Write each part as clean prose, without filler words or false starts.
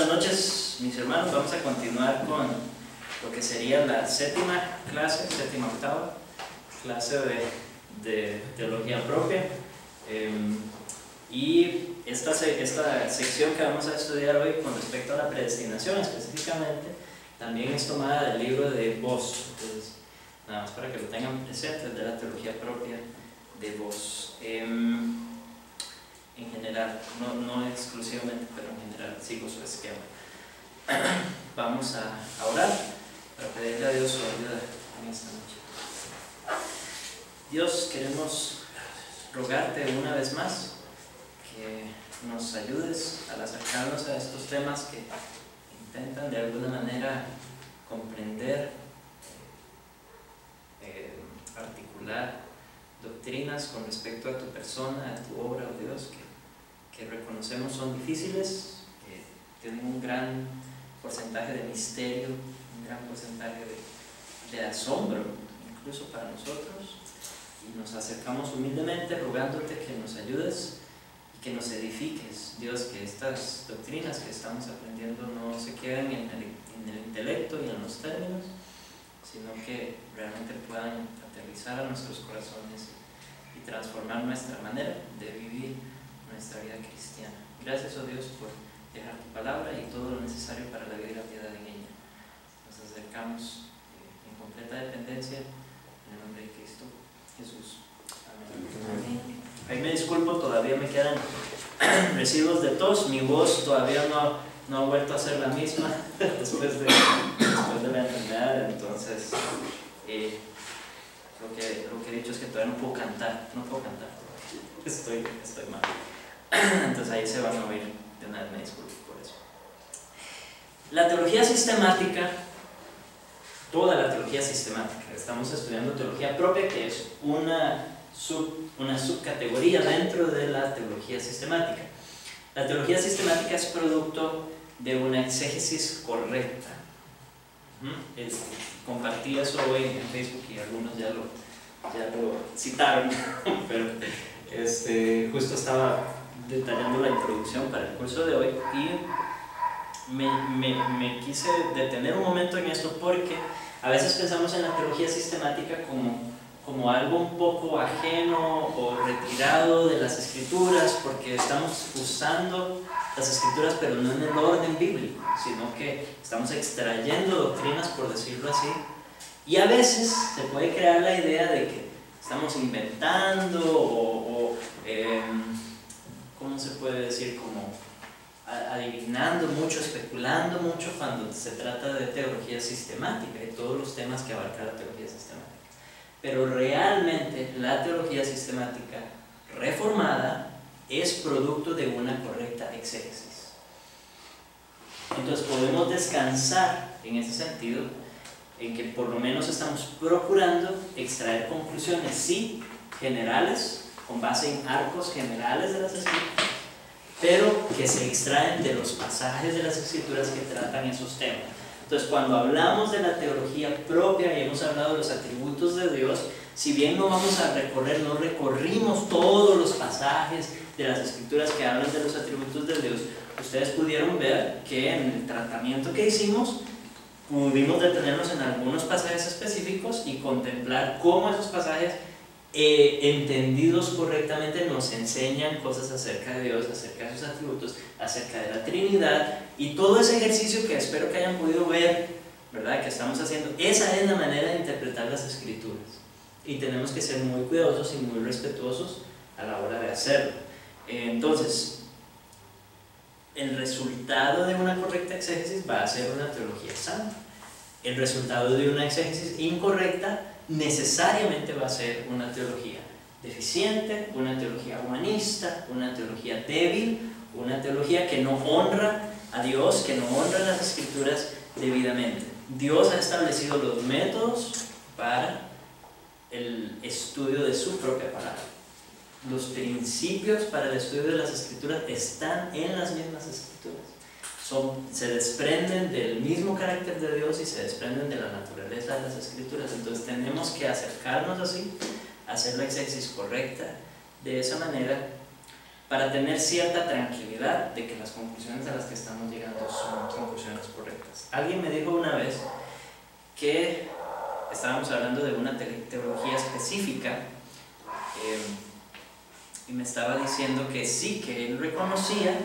Buenas noches, mis hermanos. Vamos a continuar con lo que sería la séptima octava clase de teología propia. Y esta sección que vamos a estudiar hoy con respecto a la predestinación específicamente, también es tomada del libro de Vos. Entonces, nada más para que lo tengan presente, de la teología propia de Vos. En general, no exclusivamente, pero en general sigo su esquema. Vamos a orar para pedirle a Dios su ayuda en esta noche. Dios, queremos rogarte una vez más que nos ayudes al acercarnos a estos temas que intentan de alguna manera comprender, articular doctrinas con respecto a tu persona, a tu obra, oh Dios, que reconocemos son difíciles, que tienen un gran porcentaje de misterio, un gran porcentaje de asombro, incluso para nosotros, y nos acercamos humildemente rogándote que nos ayudes y que nos edifiques, Dios, que estas doctrinas que estamos aprendiendo no se queden en el intelecto y en los términos, sino que realmente puedan aterrizar a nuestros corazones y transformar nuestra manera de vivir nuestra vida cristiana. Gracias, oh Dios, por dejar tu palabra y todo lo necesario para la vida y la piedad en ella. Nos acercamos en completa dependencia en el nombre de Cristo Jesús. Amén. Amén. Ahí me disculpo, todavía me quedan residuos de tos, mi voz todavía no ha vuelto a ser la misma después de la enfermedad, entonces lo que he dicho es que todavía no puedo cantar estoy mal, entonces ahí se van a oír de una vez, me disculpo por eso. La teología sistemática, toda la teología sistemática, estamos estudiando teología propia, que es una subcategoría dentro de la teología sistemática. La teología sistemática es producto de una exégesis correcta. Compartí eso hoy en Facebook y algunos ya lo citaron, pero justo estaba detallando la introducción para el curso de hoy y me quise detener un momento en esto porque a veces pensamos en la teología sistemática como algo un poco ajeno o retirado de las escrituras, porque estamos usando las escrituras pero no en el orden bíblico, sino que estamos extrayendo doctrinas, por decirlo así, y a veces se puede crear la idea de que estamos inventando ¿cómo se puede decir? Como adivinando mucho, especulando mucho cuando se trata de teología sistemática y todos los temas que abarca la teología sistemática. Pero realmente la teología sistemática reformada es producto de una correcta exégesis. Entonces podemos descansar en ese sentido, en que por lo menos estamos procurando extraer conclusiones, sí, generales, con base en arcos generales de las escrituras, pero que se extraen de los pasajes de las escrituras que tratan esos temas. Entonces, cuando hablamos de la teología propia y hemos hablado de los atributos de Dios, si bien no vamos a no recorrimos todos los pasajes de las escrituras que hablan de los atributos de Dios, ustedes pudieron ver que en el tratamiento que hicimos pudimos detenernos en algunos pasajes específicos y contemplar cómo esos pasajes entendidos correctamente nos enseñan cosas acerca de Dios, acerca de sus atributos, acerca de la Trinidad, y todo ese ejercicio que espero que hayan podido ver, ¿verdad?, que estamos haciendo. Esa es la manera de interpretar las escrituras y tenemos que ser muy cuidadosos y muy respetuosos a la hora de hacerlo. Entonces, el resultado de una correcta exégesis va a ser una teología sana. El resultado de una exégesis incorrecta necesariamente va a ser una teología deficiente, una teología humanista, una teología débil, una teología que no honra a Dios, que no honra las escrituras debidamente. Dios ha establecido los métodos para el estudio de su propia palabra. Los principios para el estudio de las escrituras están en las mismas escrituras. Se desprenden del mismo carácter de Dios y se desprenden de la naturaleza de las escrituras. Entonces tenemos que acercarnos así, hacer la exégesis correcta de esa manera, para tener cierta tranquilidad de que las conclusiones a las que estamos llegando son conclusiones correctas. Alguien me dijo una vez que estábamos hablando de una teología específica y me estaba diciendo que sí, que él reconocía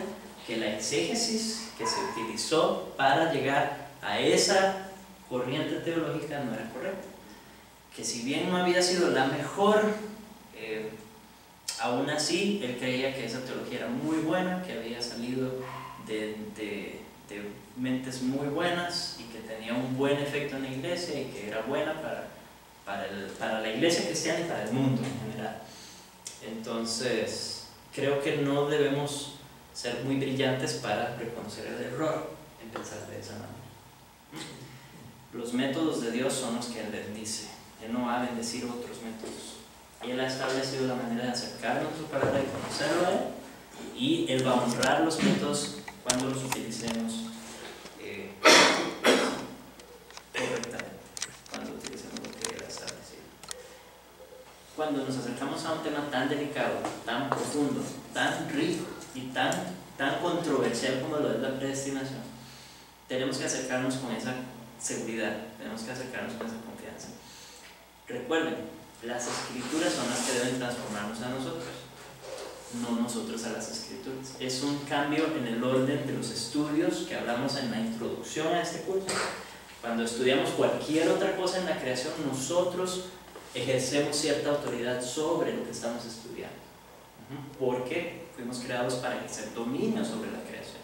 que la exégesis que se utilizó para llegar a esa corriente teológica no era correcta, que si bien no había sido la mejor, aún así él creía que esa teología era muy buena, que había salido de mentes muy buenas y que tenía un buen efecto en la iglesia y que era buena para la iglesia cristiana y para el mundo en general. Entonces creo que no debemos ser muy brillantes para reconocer el error en pensar de esa manera. Los métodos de Dios son los que Él bendice. Él no va a bendecir otros métodos. Él ha establecido la manera de acercarnos a su palabra y conocerlo a Él, y Él va a honrar los métodos cuando los utilicemos correctamente, cuando utilicemos lo que Él ha establecido. Cuando nos acercamos a un tema tan delicado, tan profundo, tan rico y tan controversial como lo es la predestinación, tenemos que acercarnos con esa seguridad, tenemos que acercarnos con esa confianza. Recuerden, las escrituras son las que deben transformarnos a nosotros, no nosotros a las escrituras. Es un cambio en el orden de los estudios que hablamos en la introducción a este curso. Cuando estudiamos cualquier otra cosa en la creación, nosotros ejercemos cierta autoridad sobre lo que estamos estudiando, porque fuimos creados para ejercer dominio sobre la creación.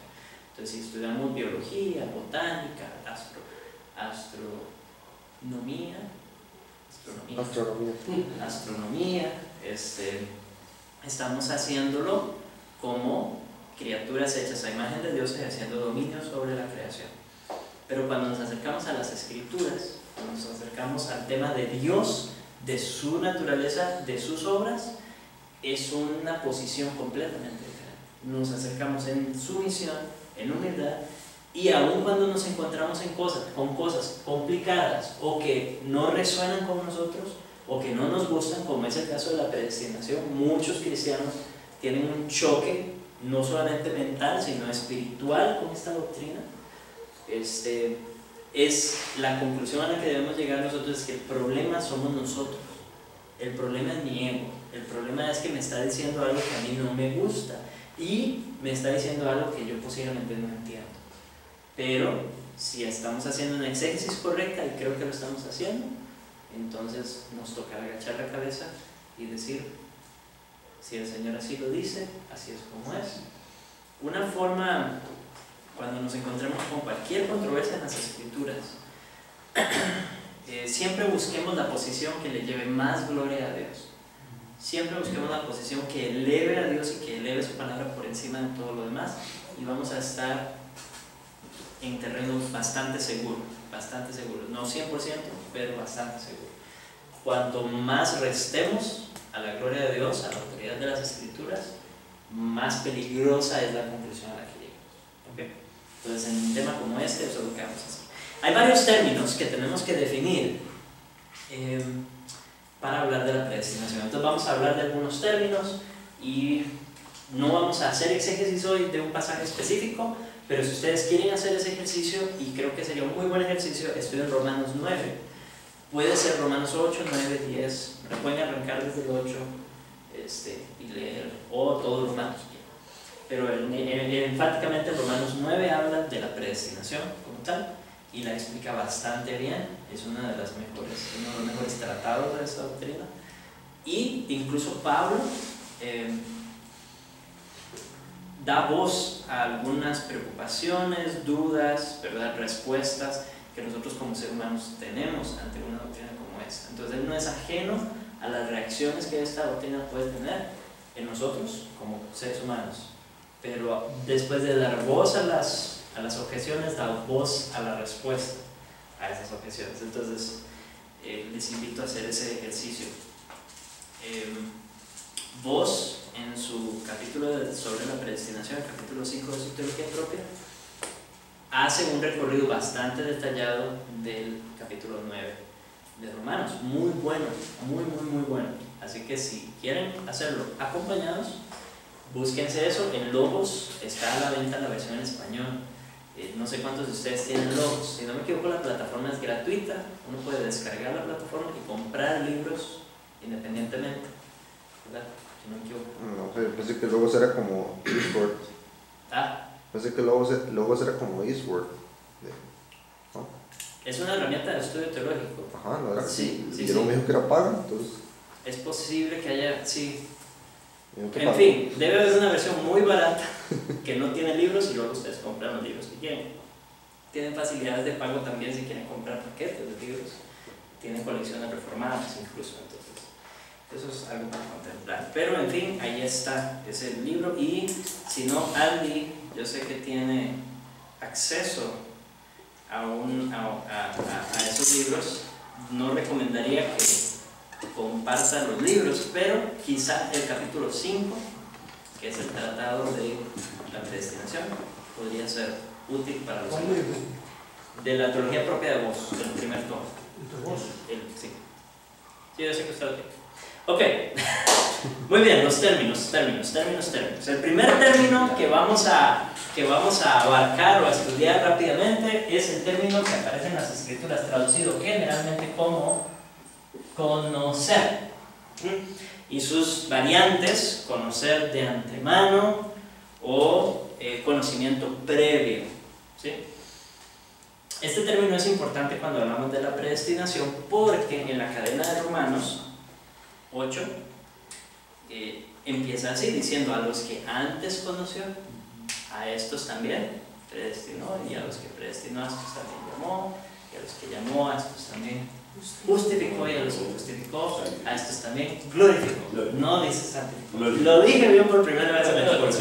Entonces, si estudiamos biología, botánica, astronomía, estamos haciéndolo como criaturas hechas a imagen de Dios, ejerciendo dominio sobre la creación. Pero cuando nos acercamos a las escrituras, cuando nos acercamos al tema de Dios, de su naturaleza, de sus obras, es una posición completamente diferente. Nos acercamos en sumisión, en humildad, y aun cuando nos encontramos con cosas complicadas o que no resuenan con nosotros o que no nos gustan, como es el caso de la predestinación, muchos cristianos tienen un choque no solamente mental sino espiritual con esta doctrina. Es la conclusión a la que debemos llegar nosotros, es que el problema somos nosotros, el problema es mi ego, el problema es que me está diciendo algo que a mí no me gusta y me está diciendo algo que yo posiblemente no entiendo. Pero si estamos haciendo una exégesis correcta, y creo que lo estamos haciendo, entonces nos toca agachar la cabeza y decir, si el Señor así lo dice, así es como es. Una forma, cuando nos encontremos con cualquier controversia en las escrituras, siempre busquemos la posición que le lleve más gloria a Dios. Siempre busquemos la posición que eleve a Dios y que eleve su palabra por encima de todo lo demás, y vamos a estar en terreno bastante seguro, no 100%, pero bastante seguro. Cuanto más restemos a la gloria de Dios, a la autoridad de las escrituras, más peligrosa es la conclusión a la que llegamos. ¿Okay? Entonces, en un tema como este, eso es lo que vamos a hacer. Hay varios términos que tenemos que definir para hablar de la predestinación. Entonces vamos a hablar de algunos términos y no vamos a hacer exégesis hoy de un pasaje específico, pero si ustedes quieren hacer ese ejercicio, y creo que sería un muy buen ejercicio, estudien Romanos 9. Puede ser Romanos 8, 9, 10, pueden arrancar desde el 8 y leer, o todo Romanos. Pero enfáticamente Romanos 9 habla de la predestinación como tal, y la explica bastante bien. Es uno de los mejores tratados de esta doctrina, y incluso Pablo da voz a algunas preocupaciones, dudas, ¿verdad?, respuestas que nosotros como seres humanos tenemos ante una doctrina como esta. Entonces él no es ajeno a las reacciones que esta doctrina puede tener en nosotros como seres humanos, pero después de dar voz a las objeciones, da voz a la respuesta a esas objeciones. Entonces les invito a hacer ese ejercicio. Vos, en su capítulo sobre la predestinación, el capítulo 5 de su teología propia, hace un recorrido bastante detallado del capítulo 9 de Romanos, muy bueno, muy bueno. Así que si quieren hacerlo acompañados, búsquense eso. En Logos está a la venta la versión en español. No sé cuántos de ustedes tienen Logos. Si no me equivoco, la plataforma es gratuita. Uno puede descargar la plataforma y comprar libros independientemente, ¿verdad? Si no me equivoco. No sé, pensé que Logos era como Eastward. Pensé que Logos era como Eastward. ¿No? Es una herramienta de estudio teológico. Ajá, no era. Sí, y yo no me dijo que era paga, entonces. Es posible que haya, sí. En fin, debe haber una versión muy barata que no tiene libros y luego ustedes compran los libros que quieren. Tienen facilidades de pago también si quieren comprar paquetes de libros. Tienen colecciones reformadas incluso, entonces eso es algo para contemplar. Pero en fin, ahí está ese libro. Y si no, Aldi, yo sé que tiene acceso a esos libros. No recomendaría que comparta los libros, pero quizá el capítulo 5, que es el tratado de la predestinación, podría ser útil para los de la teología propia de vos, el primer tomo. Sí. Sí, yo sé que usted lo tiene. Ok, muy bien, los términos. El primer término que vamos a abarcar o a estudiar rápidamente es el término que aparece en las escrituras, traducido generalmente como conocer, y sus variantes: conocer de antemano o conocimiento previo, ¿sí? Este término es importante cuando hablamos de la predestinación, porque en la cadena de Romanos 8 empieza así, diciendo: a los que antes conoció, a estos también predestinó, y a los que predestinó, a estos también llamó, y a los que llamó, a estos también justificó, y a los que justificó, a estos también glorificó. No dice santificó. Lo dije bien por primera vez en el curso.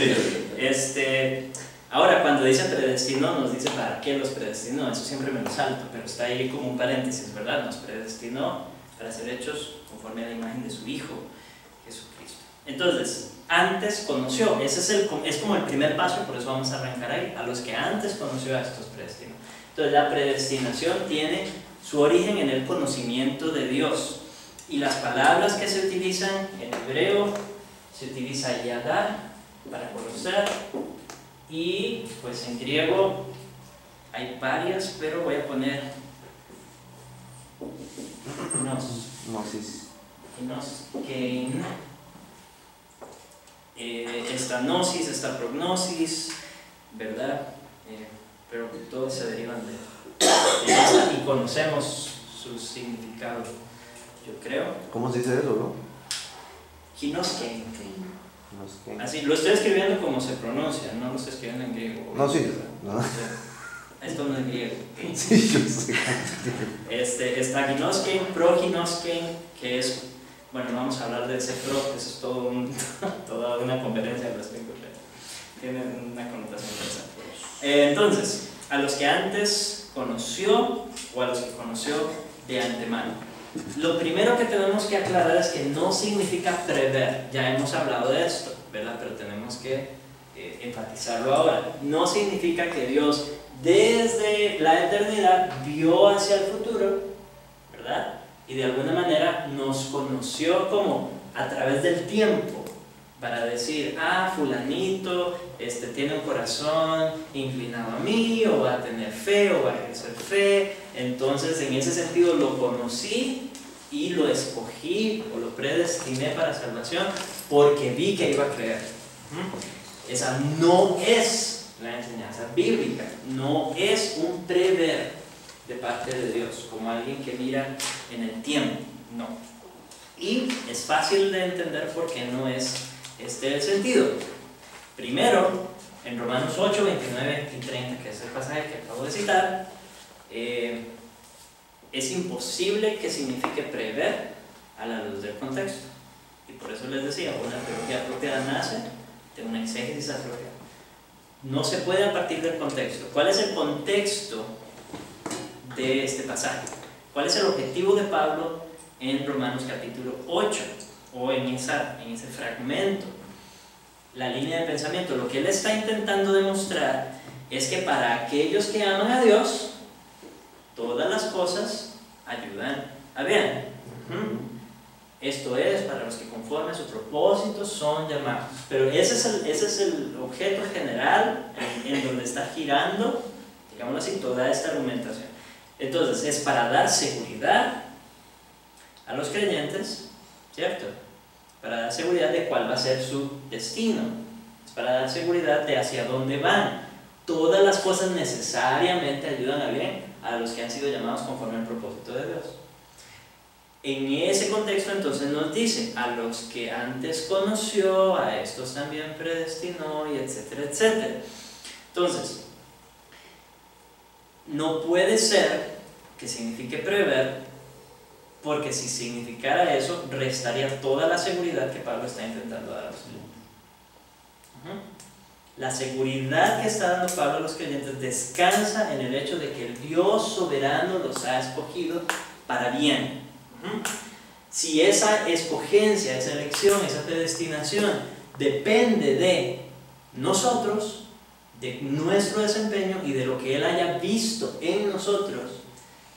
Ahora, cuando dice predestinó, nos dice para qué los predestinó. Eso siempre me lo salto, pero está ahí como un paréntesis, ¿verdad? Nos predestinó para ser hechos conforme a la imagen de su Hijo Jesucristo. Entonces, antes conoció. Ese es como el primer paso, por eso vamos a arrancar ahí. A los que antes conoció, a estos predestinó. Entonces, la predestinación tiene su origen en el conocimiento de Dios. Y las palabras que se utilizan en hebreo, se utiliza yadá para conocer, y pues en griego hay varias, pero voy a poner Gnosis. Esta gnosis, esta prognosis, ¿verdad? Pero todos se derivan de esta, y conocemos su significado, yo creo. ¿Cómo se dice eso, no? Ginoskein. Así, lo estoy escribiendo como se pronuncia, no lo estoy escribiendo en griego. No, sí. No. Esto no es griego. Sí, yo sé. Está ginoskein, proginoskein, que es, bueno, no vamos a hablar de ese pro, eso es toda una conferencia al respecto. Tiene una connotación interesante. Entonces, a los que antes conoció, o a los que conoció de antemano. Lo primero que tenemos que aclarar es que no significa prever. Ya hemos hablado de esto, ¿verdad? Pero tenemos que enfatizarlo ahora. No significa que Dios desde la eternidad vio hacia el futuro, ¿verdad? Y de alguna manera nos conoció como a través del tiempo, para decir: fulanito tiene un corazón inclinado a mí, o va a tener fe, o va a ejercer fe. Entonces, en ese sentido, lo conocí y lo escogí o lo predestiné para salvación porque vi que iba a creer. Esa no es la enseñanza bíblica, no es un prever de parte de Dios, como alguien que mira en el tiempo, no. Y es fácil de entender por qué no es el sentido. Primero, en Romanos 8, 29 y 30, que es el pasaje que acabo de citar, es imposible que signifique prever a la luz del contexto. Y por eso les decía, una teología apropiada nace de una exégesis apropiada. No se puede a partir del contexto. ¿Cuál es el contexto de este pasaje? ¿Cuál es el objetivo de Pablo en Romanos capítulo 8? O en ese fragmento, la línea de pensamiento. Lo que él está intentando demostrar es que para aquellos que aman a Dios, todas las cosas ayudan a bien. Esto es para los que conforme a su propósito son llamados. Pero ese es el objeto general en donde está girando, digámoslo así, toda esta argumentación. Entonces, es para dar seguridad a los creyentes, ¿cierto? Para dar seguridad de cuál va a ser su destino. Es para dar seguridad de hacia dónde van. Todas las cosas necesariamente ayudan a bien a los que han sido llamados conforme al propósito de Dios. En ese contexto entonces nos dice, a los que antes conoció, a estos también predestinó, y etcétera, etcétera. Entonces, no puede ser que signifique prever, porque si significara eso, restaría toda la seguridad que Pablo está intentando dar a los creyentes. La seguridad que está dando Pablo a los creyentes descansa en el hecho de que el Dios soberano los ha escogido para bien. Si esa escogencia, esa elección, esa predestinación depende de nosotros, de nuestro desempeño y de lo que Él haya visto en nosotros,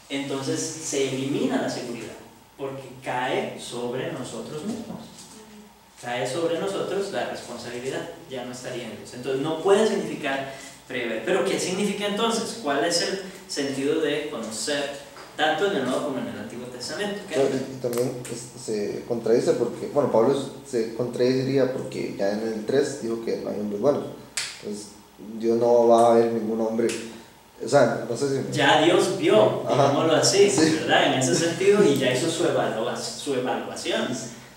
entonces se elimina la seguridad, porque cae sobre nosotros mismos. Cae sobre nosotros la responsabilidad, ya no estaría en Dios. Entonces no puede significar prever. ¿Pero qué significa entonces? ¿Cuál es el sentido de conocer tanto en el Nuevo como en el Antiguo Testamento? Y también se contradice porque, bueno, Pablo se contradiría porque ya en el 3 dijo que no hay hombres buenos. Entonces Dios no va a haber ningún hombre, o sea, no sé si... Ya Dios vio, digámoslo así, sí, ¿verdad? En ese sentido, y ya hizo su evaluación.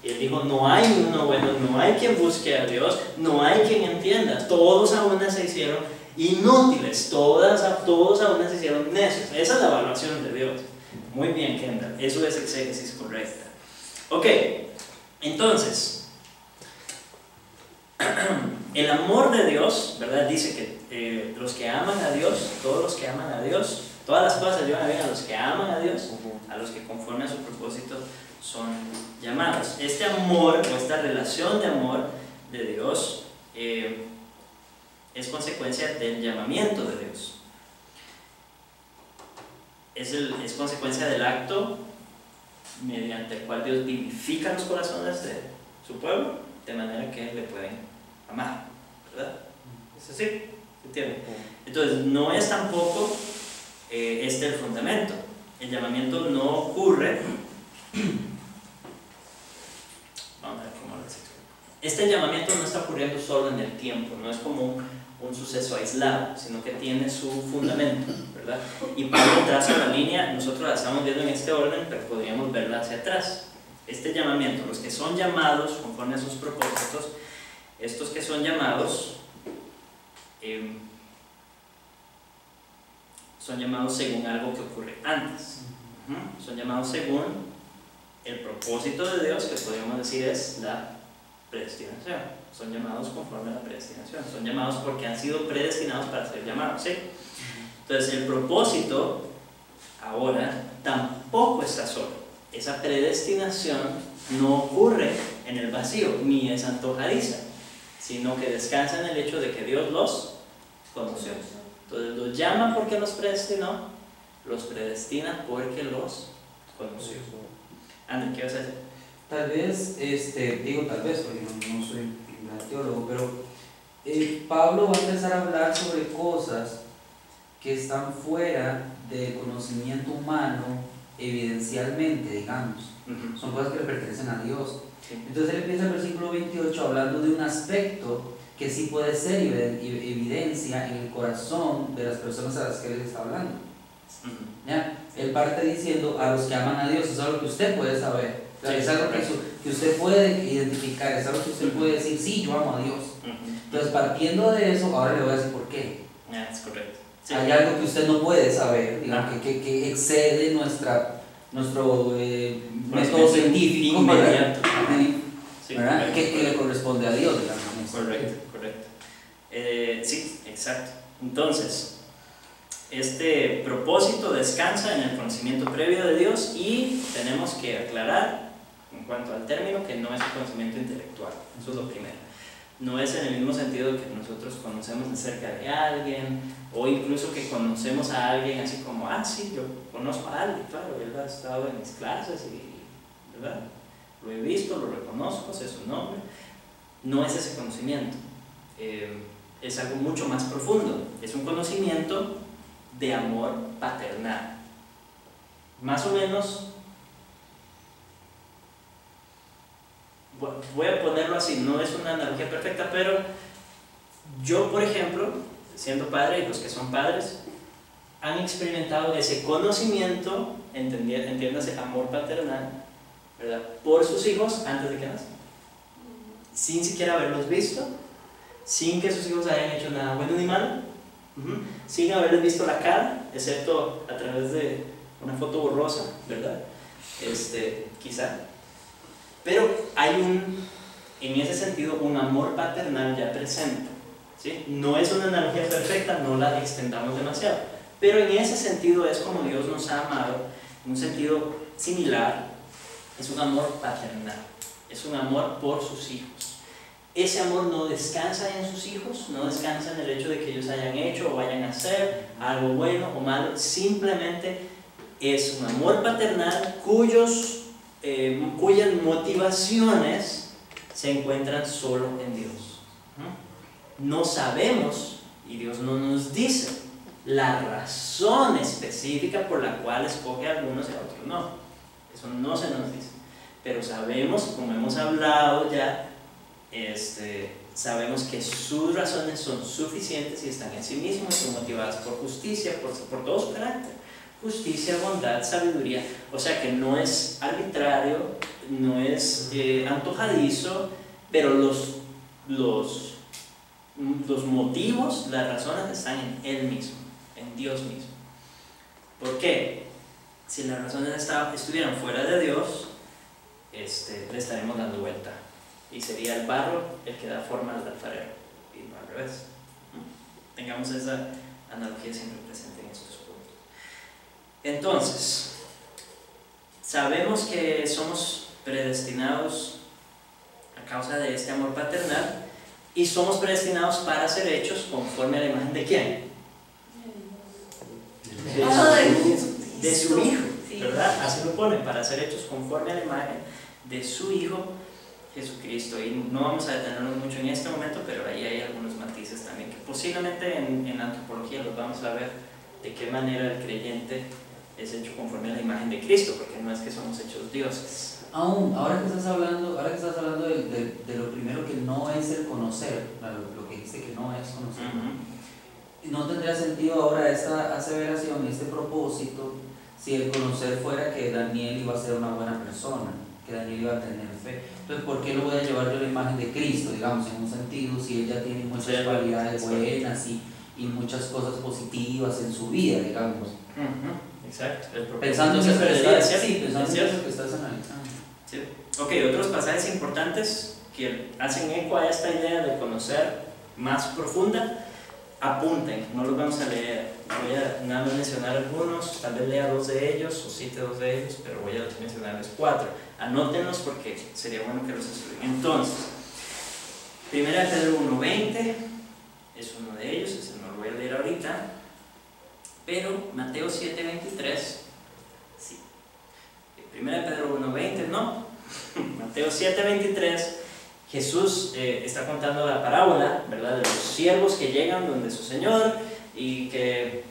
Y Él dijo, no hay uno bueno, no hay quien busque a Dios, no hay quien entienda. Todos a una se hicieron inútiles, todos a una se hicieron necios. Esa es la evaluación de Dios. Muy bien, Kendall, eso es exégesis correcta. Ok, entonces, el amor de Dios, ¿verdad? Dice que los que aman a Dios, todos los que aman a Dios, todas las cosas ayudan a bien a los que aman a Dios, a los que conforme a su propósito son llamados. Este amor o esta relación de amor de Dios es consecuencia del llamamiento de Dios. Es consecuencia del acto mediante el cual Dios vivifica los corazones de su pueblo de manera que le pueden amar, ¿verdad? ¿Es así? ¿Se entiende? Entonces no es tampoco el fundamento. El llamamiento no ocurre. Vamos a ver cómo lo explico. Este llamamiento no está ocurriendo solo en el tiempo, no es como un suceso aislado, sino que tiene su fundamento, ¿verdad? Y Pablo traza la línea, nosotros la estamos viendo en este orden, pero podríamos verla hacia atrás. Este llamamiento, los que son llamados conforme a sus propósitos, estos que son llamados según algo que ocurre antes. Son llamados según el propósito de Dios, que podríamos decir es la predestinación. Son llamados conforme a la predestinación. Son llamados porque han sido predestinados para ser llamados, ¿sí? Entonces el propósito ahora tampoco está solo. Esa predestinación no ocurre en el vacío, ni es antojadiza, sino que descansa en el hecho de que Dios los conoció. Entonces los llama porque los predestinó, los predestina porque los conoció. André, ¿qué vas a decir? Tal vez, digo tal vez porque no soy teólogo, pero Pablo va a empezar a hablar sobre cosas que están fuera del conocimiento humano evidencialmente, digamos. Son cosas que le pertenecen a Dios. Entonces él empieza el versículo 28 hablando de un aspecto que sí puede ser evidencia en el corazón de las personas a las que él está hablando. ¿Ya? Él parte diciendo a los que aman a Dios, es algo que usted puede saber, es algo que usted puede identificar, es algo que usted puede decir, sí, yo amo a Dios. Entonces partiendo de eso, ahora le voy a decir por qué. Es correcto. Sí. Hay algo que usted no puede saber, digamos, que excede nuestro método científico inmediato, ¿verdad? Que le corresponde a Dios, digamos. Correcto. Sí, exacto. Entonces, este propósito descansa en el conocimiento previo de Dios y tenemos que aclarar en cuanto al término que no es un conocimiento intelectual. Eso es lo primero. No es en el mismo sentido que nosotros conocemos acerca de alguien o incluso que conocemos a alguien así como, sí, yo conozco a alguien, claro, él ha estado en mis clases, ¿verdad? Lo he visto, lo reconozco, sé su nombre. No es ese conocimiento. Es algo mucho más profundo. Es un conocimiento de amor paternal. Más o menos, voy a ponerlo así, no es una analogía perfecta, pero yo, por ejemplo, siendo padre, y los que son padres, han experimentado ese conocimiento, entiéndase, amor paternal, ¿verdad?, por sus hijos antes de que nazcan, sin siquiera haberlos visto, sin que sus hijos hayan hecho nada bueno ni malo, sin haberles visto la cara, excepto a través de una foto borrosa, ¿verdad? Quizá. Pero hay en ese sentido, un amor paternal ya presente, ¿sí? No es una analogía perfecta, no la extendamos demasiado, pero en ese sentido es como Dios nos ha amado, en un sentido similar, es un amor paternal, es un amor por sus hijos. Ese amor no descansa en sus hijos, no descansa en el hecho de que ellos hayan hecho o vayan a hacer algo bueno o malo, simplemente es un amor paternal cuyas motivaciones se encuentran solo en Dios. No sabemos, y Dios no nos dice, la razón específica por la cual escoge a algunos y a otros no. Eso no se nos dice. Pero sabemos, como hemos hablado ya, sabemos que sus razones son suficientes y están en sí mismos, son motivadas por justicia, por todo su carácter. Justicia, bondad, sabiduría. O sea que no es arbitrario, no es antojadizo, pero los motivos, las razones están en Él mismo, en Dios mismo. ¿Por qué? Si las razones estuvieran fuera de Dios, le estaremos dando vuelta y sería el barro el que da forma al alfarero y no al revés. Tengamos esa analogía siempre presente en estos puntos. Entonces, sabemos que somos predestinados a causa de este amor paternal y somos predestinados para ser hechos conforme a la imagen ¿de quién? De su Hijo, ¿verdad? Así lo pone, para ser hechos conforme a la imagen de su Hijo Jesucristo. Y no vamos a detenernos mucho en este momento, pero ahí hay algunos matices también que posiblemente en la antropología los vamos a ver, de qué manera el creyente es hecho conforme a la imagen de Cristo, porque no es que somos hechos dioses. Aún, ahora que estás hablando de lo primero que no es el conocer, lo que dijiste que no es conocer, no tendría sentido ahora esta aseveración, este propósito, si el conocer fuera que Daniel iba a ser una buena persona, que Daniel iba a tener fe. Entonces, ¿por qué lo voy a llevar yo a la imagen de Cristo, digamos, en un sentido, si él ya tiene muchas cualidades buenas y muchas cosas positivas en su vida, digamos? Exacto. Pensando en eso que estás analizando. Sí. Ok, otros pasajes importantes que hacen eco a esta idea de conocer más profunda, apunten, no los vamos a leer, voy a nada más mencionar algunos, tal vez lea 2 de ellos o cite 2 de ellos, pero voy a mencionarles 4. Anótenlos porque sería bueno que los estudien. Entonces, 1 Pedro 1:20 es uno de ellos, ese no lo voy a leer ahorita, pero Mateo 7:23, sí. 1 Pedro 1:20, no. Mateo 7:23, Jesús está contando la parábola, ¿verdad?, de los siervos que llegan donde su Señor y que...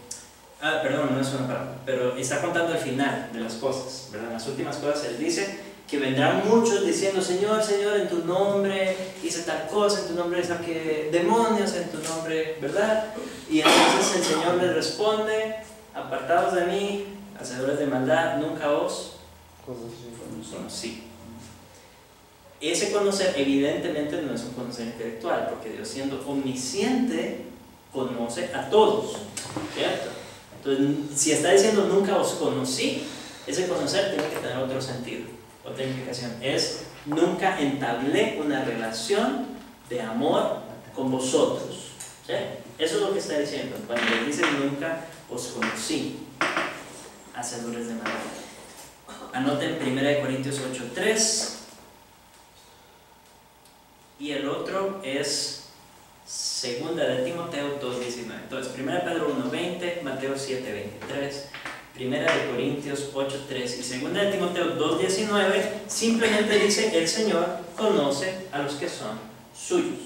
perdón, no es una parábola, pero está contando el final de las cosas, ¿verdad? En las últimas cosas Él dice que vendrán muchos diciendo: Señor, Señor, en tu nombre hice tal cosa, en tu nombre saqué demonios, en tu nombre, ¿verdad? Y entonces el Señor les responde: apartados de mí, hacedores de maldad, nunca os conocí. Ese conocer evidentemente no es un conocer intelectual, porque Dios, siendo omnisciente, conoce a todos, ¿cierto? Entonces, si está diciendo nunca os conocí, ese conocer tiene que tener otro sentido, otra implicación. Es nunca entablé una relación de amor con vosotros, ¿sí? Eso es lo que está diciendo cuando le dice nunca os conocí, hacedores de maldad. Anoten 1 Corintios 8:3. Y el otro es 2 de Timoteo 2:19. Entonces, 1 Pedro 1:20, Mateo 7:23, Primera de Corintios 8:3 y Segunda de Timoteo 2:19, simplemente dice: el Señor conoce a los que son suyos.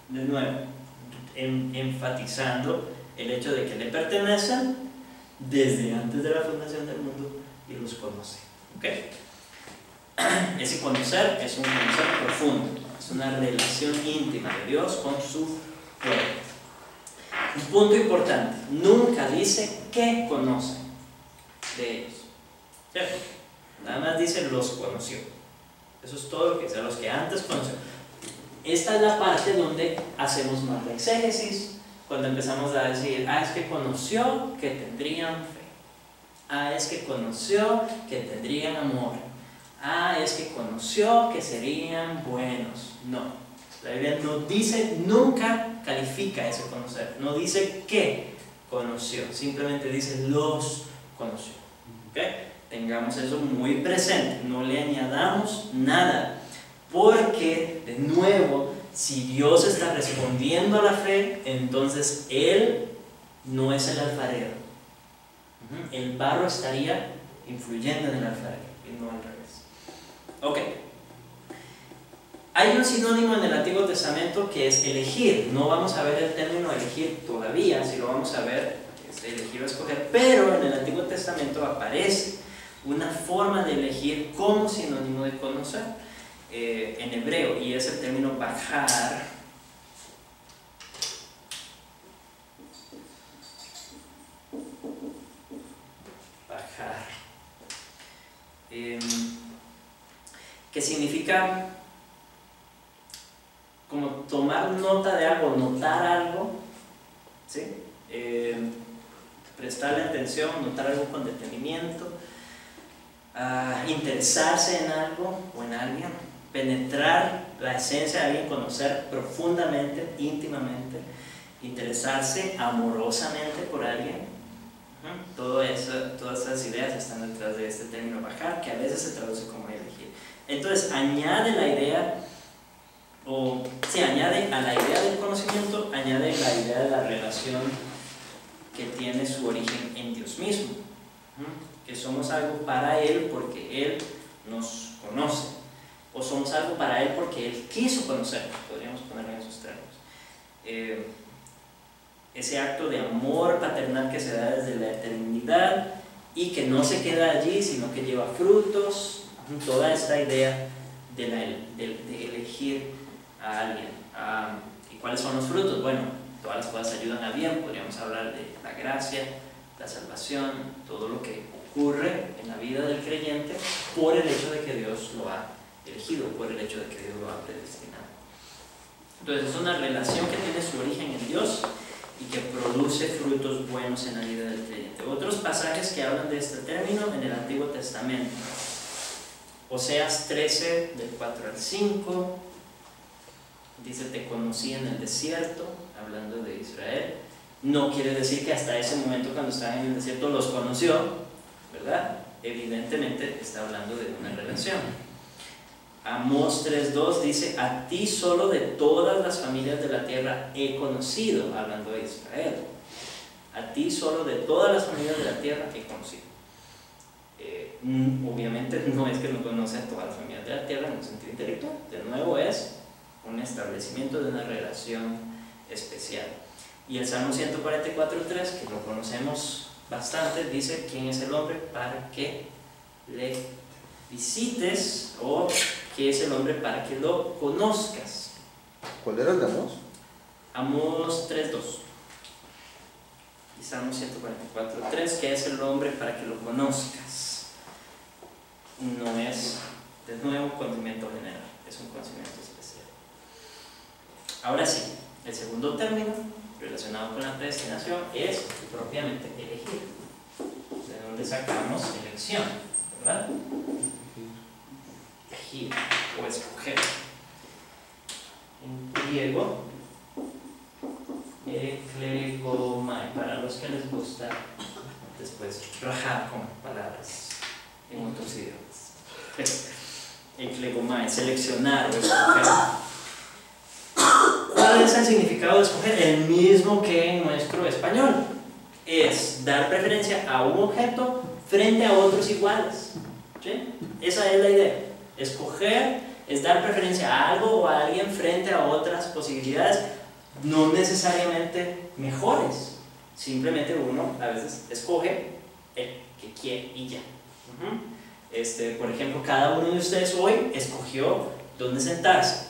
De nuevo, enfatizando el hecho de que le pertenecen desde antes de la fundación del mundo y los conoce. ¿Okay? Ese conocer es un conocer profundo, es una relación íntima de Dios con su pueblo. Un punto importante: nunca dice que conoce de ellos, ¿cierto? Nada más dice los conoció. Eso es todo lo que dice, a los que antes conoció. Esta es la parte donde hacemos más la exégesis, cuando empezamos a decir: es que conoció que tendrían fe, es que conoció que tendrían amor, es que conoció que serían buenos. No, la Biblia no dice, nunca califica ese conocer, no dice que conoció, simplemente dice los conoció. ¿Okay? Tengamos eso muy presente, no le añadamos nada, porque de nuevo, si Dios está respondiendo a la fe, entonces Él no es el alfarero. El barro estaría influyendo en el alfarero y no al revés. Ok. Hay un sinónimo en el Antiguo Testamento que es elegir. No vamos a ver el término elegir todavía, si lo vamos a ver, es elegir o escoger, pero en el Antiguo Testamento aparece una forma de elegir como sinónimo de conocer en hebreo, y es el término bajar. Bajar. Que significa como tomar nota de algo, notar algo, ¿sí? Prestarle atención, notar algo con detenimiento, interesarse en algo o en alguien, penetrar la esencia de alguien, conocer profundamente, íntimamente, interesarse amorosamente por alguien. Todas esas ideas están detrás de este término bajar, que a veces se traduce como elegir. Entonces añade la idea, añade a la idea del conocimiento, añade la idea de la relación que tiene su origen en Dios mismo, que somos algo para Él porque Él nos conoce, o somos algo para Él porque Él quiso conocernos, podríamos ponerlo en esos términos. Ese acto de amor paternal que se da desde la eternidad y que no se queda allí, sino que lleva frutos, toda esta idea de elegir a alguien. ¿Y cuáles son los frutos? Bueno, todas las cosas ayudan a bien, podríamos hablar de la gracia, la salvación, todo lo que ocurre en la vida del creyente por el hecho de que Dios lo ha elegido, por el hecho de que Dios lo ha predestinado. Entonces es una relación que tiene su origen en Dios y que produce frutos buenos en la vida del creyente. Otros pasajes que hablan de este término en el Antiguo Testamento: Oseas 13, del 4 al 5, dice: te conocí en el desierto, hablando de Israel. No quiere decir que hasta ese momento, cuando estaban en el desierto, los conoció, ¿verdad? Evidentemente está hablando de una relación. Amós 3:2 dice: a ti solo de todas las familias de la tierra he conocido, hablando de Israel. A ti solo de todas las familias de la tierra he conocido. Obviamente no es que no conoce a todas las familias de la tierra en un sentido intelectual, de nuevo es un establecimiento de una relación especial. Y el Salmo 144:3, que lo conocemos bastante, dice: ¿quién es el hombre para que le visites? O ¿qué es el hombre para que lo conozcas? ¿Cuál era el de Amós? Amós 3:2 y Salmo 144:3, ¿qué es el hombre para que lo conozcas? No es, de nuevo, conocimiento general, es un conocimiento especial. Ahora sí, el segundo término relacionado con la predestinación es propiamente elegir. ¿De dónde sacamos elección? ¿Verdad? Elegir o escoger. En griego, eklegomai, para los que les gusta después rajar con palabras en otros idiomas. Eklegomai, seleccionar o escoger. ¿Cuál es el significado de escoger? El mismo que en nuestro español. Es dar preferencia a un objeto frente a otros iguales. ¿Sí? Esa es la idea. Escoger es dar preferencia a algo o a alguien frente a otras posibilidades, no necesariamente mejores. Simplemente uno a veces escoge el que quiere y ya. Por ejemplo, cada uno de ustedes hoy escogió dónde sentarse.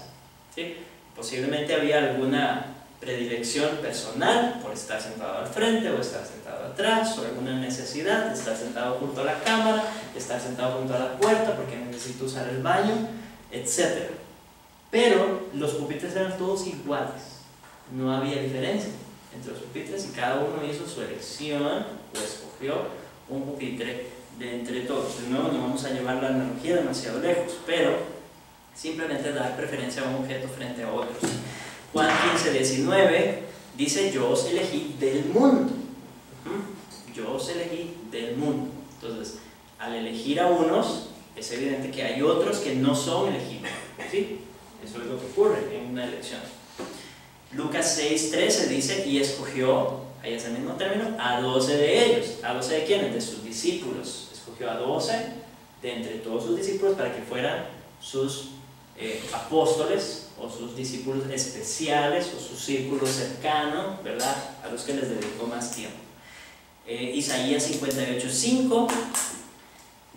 ¿Sí? Posiblemente había alguna predilección personal por estar sentado al frente o estar sentado atrás, o alguna necesidad de estar sentado junto a la cámara, de estar sentado junto a la puerta porque necesito usar el baño, etc. Pero los pupitres eran todos iguales, no había diferencia entre los pupitres y cada uno hizo su elección o escogió un pupitre de entre todos. De nuevo, no vamos a llevar la analogía demasiado lejos, pero simplemente dar preferencia a un objeto frente a otros. Juan 15:19 dice: yo os elegí del mundo. Yo os elegí del mundo. Entonces, al elegir a unos, es evidente que hay otros que no son elegidos. ¿Sí? Eso es lo que ocurre en una elección. Lucas 6:13 dice: y escogió, ahí es el mismo término, a 12 de ellos. ¿A 12 de quiénes? De sus discípulos. Escogió a 12 de entre todos sus discípulos para que fueran sus apóstoles o sus discípulos especiales o su círculo cercano, ¿verdad? A los que les dedicó más tiempo. Isaías 58:5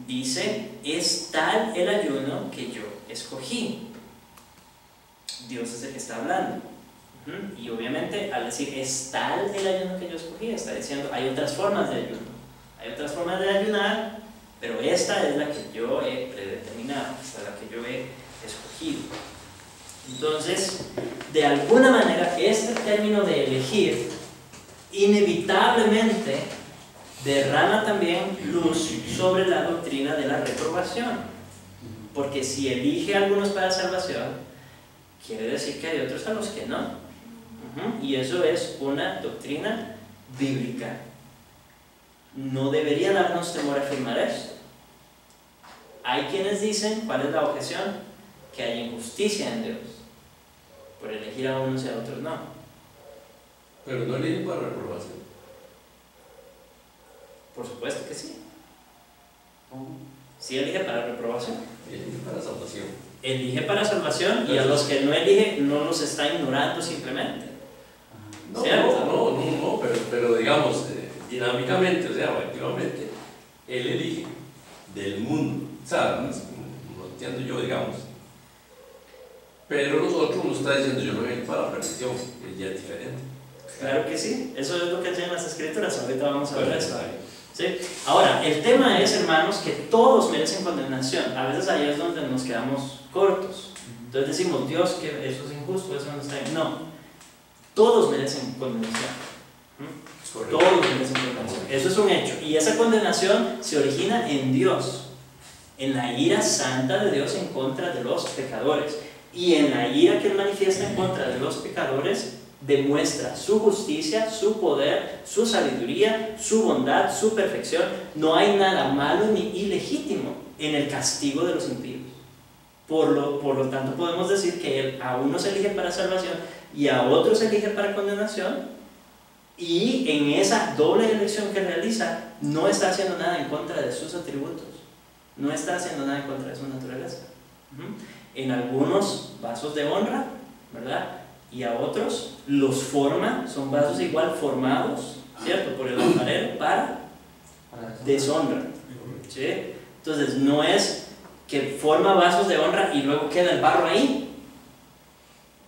dice: es tal el ayuno que yo escogí. Dios es el que está hablando. Y obviamente al decir es tal el ayuno que yo escogí, está diciendo hay otras formas de ayuno, hay otras formas de ayunar, pero esta es la que yo he predeterminado, esta es la que yo he escogido. Entonces, de alguna manera, este término de elegir inevitablemente derrama también luz sobre la doctrina de la reprobación, porque si elige a algunos para salvación, quiere decir que hay otros a los que no. Y eso es una doctrina bíblica. No debería darnos temor afirmar esto. Hay quienes dicen, ¿cuál es la objeción? Que hay injusticia en Dios por elegir a unos y a otros no. Pero no elige para reprobación. Por supuesto que sí. Sí elige para reprobación. Elige para salvación. Elige para salvación, y a los que no elige no los está ignorando simplemente. No, pero digamos, dinámicamente, o sea, objetivamente, él elige del mundo. O sea, no entiendo yo, digamos. Pero nosotros nos está diciendo: yo no vengo para la perdición, él ya es diferente. Claro que sí, eso es lo que enseñan las escrituras. Ahorita vamos a ver eso. ¿Sí? Ahora, el tema es, hermanos, que todos merecen condenación. A veces ahí es donde nos quedamos cortos. Entonces decimos: Dios, que eso es injusto, eso no está bien. No, todos merecen condenación. Todos merecen condenación. Eso es un hecho. Y esa condenación se origina en Dios, en la ira santa de Dios en contra de los pecadores. Y en la ira que Él manifiesta en contra de los pecadores, demuestra su justicia, su poder, su sabiduría, su bondad, su perfección. No hay nada malo ni ilegítimo en el castigo de los impíos. Por lo tanto, podemos decir que Él a unos elige para salvación y a otros elige para condenación, y en esa doble elección que realiza no está haciendo nada en contra de sus atributos, no está haciendo nada en contra de su naturaleza. En algunos vasos de honra, ¿verdad? Y a otros los forma, son vasos igual formados, ¿cierto? Por el alfarero para deshonra. ¿Sí? Entonces no es que forma vasos de honra y luego queda el barro ahí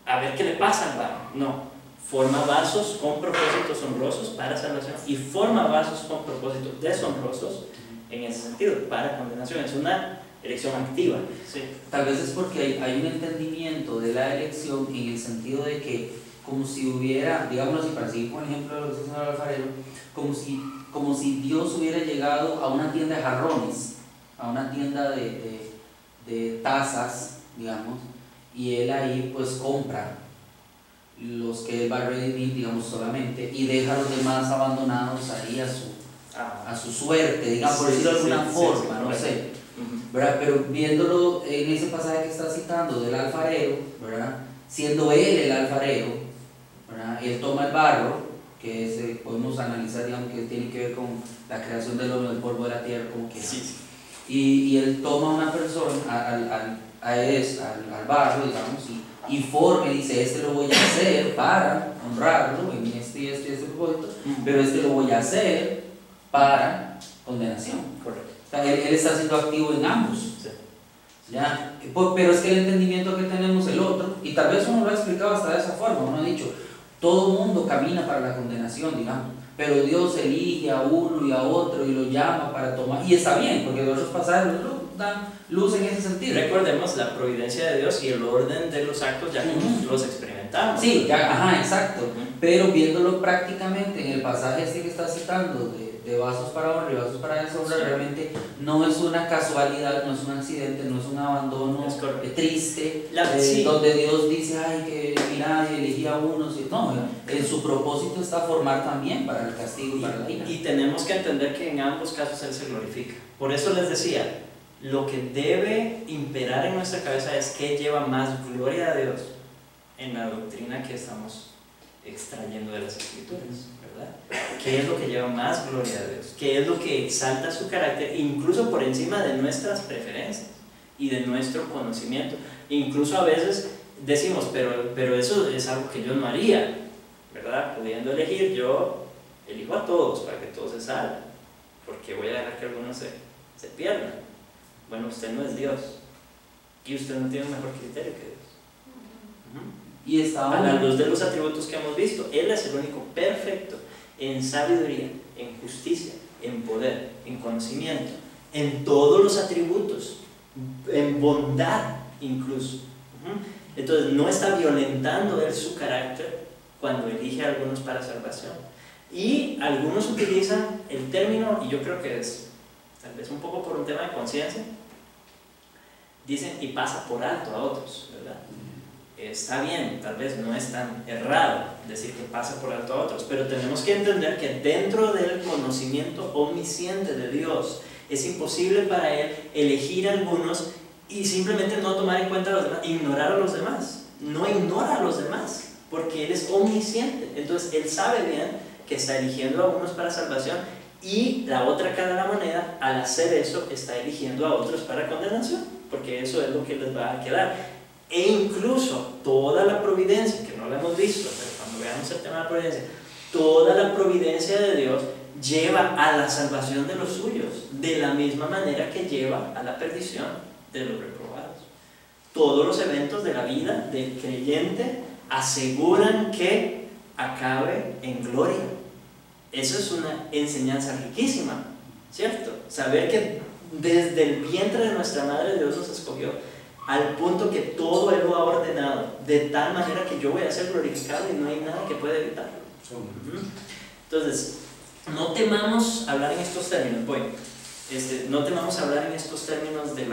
a ver qué le pasa al barro. No, forma vasos con propósitos honrosos para salvación y forma vasos con propósitos deshonrosos en ese sentido, para condenación. Es una elección activa. ¿Sí? Tal vez es porque hay un entendimiento de la elección en el sentido de que, como si hubiera, digámoslo así, para seguir con el ejemplo de lo que está haciendo el alfarero, como si Dios hubiera llegado a una tienda de jarrones, a una tienda de tazas, digamos, y Él ahí pues compra los que Él va a redimir, digamos, solamente, y deja a los demás abandonados ahí a su suerte, digamos, por decirlo de alguna forma, no sé. ¿Verdad? Pero viéndolo en ese pasaje que está citando del alfarero, ¿verdad? Siendo Él el alfarero, ¿verdad? Él toma el barro que es, podemos analizar, digamos, que tiene que ver con la creación del hombre del polvo de la tierra, como que Sí, sí. y él toma a una persona, al barro, digamos, y forma y dice, este lo voy a hacer para honrarlo en este propósito, pero este lo voy a hacer para condenación. Correcto. O sea, él está siendo activo en ambos. Sí. ¿Ya? Pero es que el entendimiento que tenemos el otro, y tal vez uno lo ha explicado hasta de esa forma, uno ha dicho, todo mundo camina para la condenación, digamos, pero Dios elige a uno y a otro y lo llama para tomar, y está bien, porque los otros pasajes dan luz en ese sentido. Recordemos la providencia de Dios y el orden de los actos ya los experimentamos. Sí, ya, ajá, exacto, pero viéndolo prácticamente en el pasaje este que está citando de vasos para honra y vasos para deshonra, sí, realmente no es una casualidad, no es un accidente, no es un abandono triste, sí, donde Dios dice, ay, que mira, elegí a unos, no, en su propósito está formar también para el castigo y para la ira. Y tenemos que entender que en ambos casos Él se glorifica. Por eso les decía, lo que debe imperar en nuestra cabeza es qué lleva más gloria a Dios en la doctrina que estamos extrayendo de las Escrituras, ¿verdad? ¿Qué es lo que lleva más gloria a Dios? ¿Qué es lo que exalta su carácter, incluso por encima de nuestras preferencias y de nuestro conocimiento? Incluso a veces decimos, pero eso es algo que yo no haría, ¿verdad? Pudiendo elegir, yo elijo a todos para que todos se salven, porque voy a dejar que algunos se pierdan. Bueno, usted no es Dios y usted no tiene un mejor criterio que Dios. Y está a la luz de los atributos que hemos visto, Él es el único perfecto en sabiduría, en justicia, en poder, en conocimiento, en todos los atributos, en bondad incluso. Entonces no está violentando Él su carácter cuando elige a algunos para salvación. Y algunos utilizan el término, y yo creo que es tal vez un poco por un tema de conciencia, dicen y pasa por alto a otros, ¿verdad? Está bien, tal vez no es tan errado decir que pasa por alto a otros, pero tenemos que entender que dentro del conocimiento omnisciente de Dios es imposible para Él elegir a algunos y simplemente no tomar en cuenta a los demás, ignorar a los demás. No ignora a los demás, porque Él es omnisciente. Entonces Él sabe bien que está eligiendo a unos para salvación, y la otra cara de la moneda, al hacer eso, está eligiendo a otros para condenación, porque eso es lo que les va a quedar. E incluso toda la providencia, que no la hemos visto, pero cuando veamos el tema de la providencia, toda la providencia de Dios lleva a la salvación de los suyos, de la misma manera que lleva a la perdición de los reprobados. Todos los eventos de la vida del creyente aseguran que acabe en gloria. Eso es una enseñanza riquísima, ¿cierto? Saber que desde el vientre de nuestra madre Dios nos escogió, al punto que todo Él lo ha ordenado, de tal manera que yo voy a ser glorificado y no hay nada que pueda evitarlo. Entonces, no temamos hablar en estos términos, no temamos hablar en estos términos de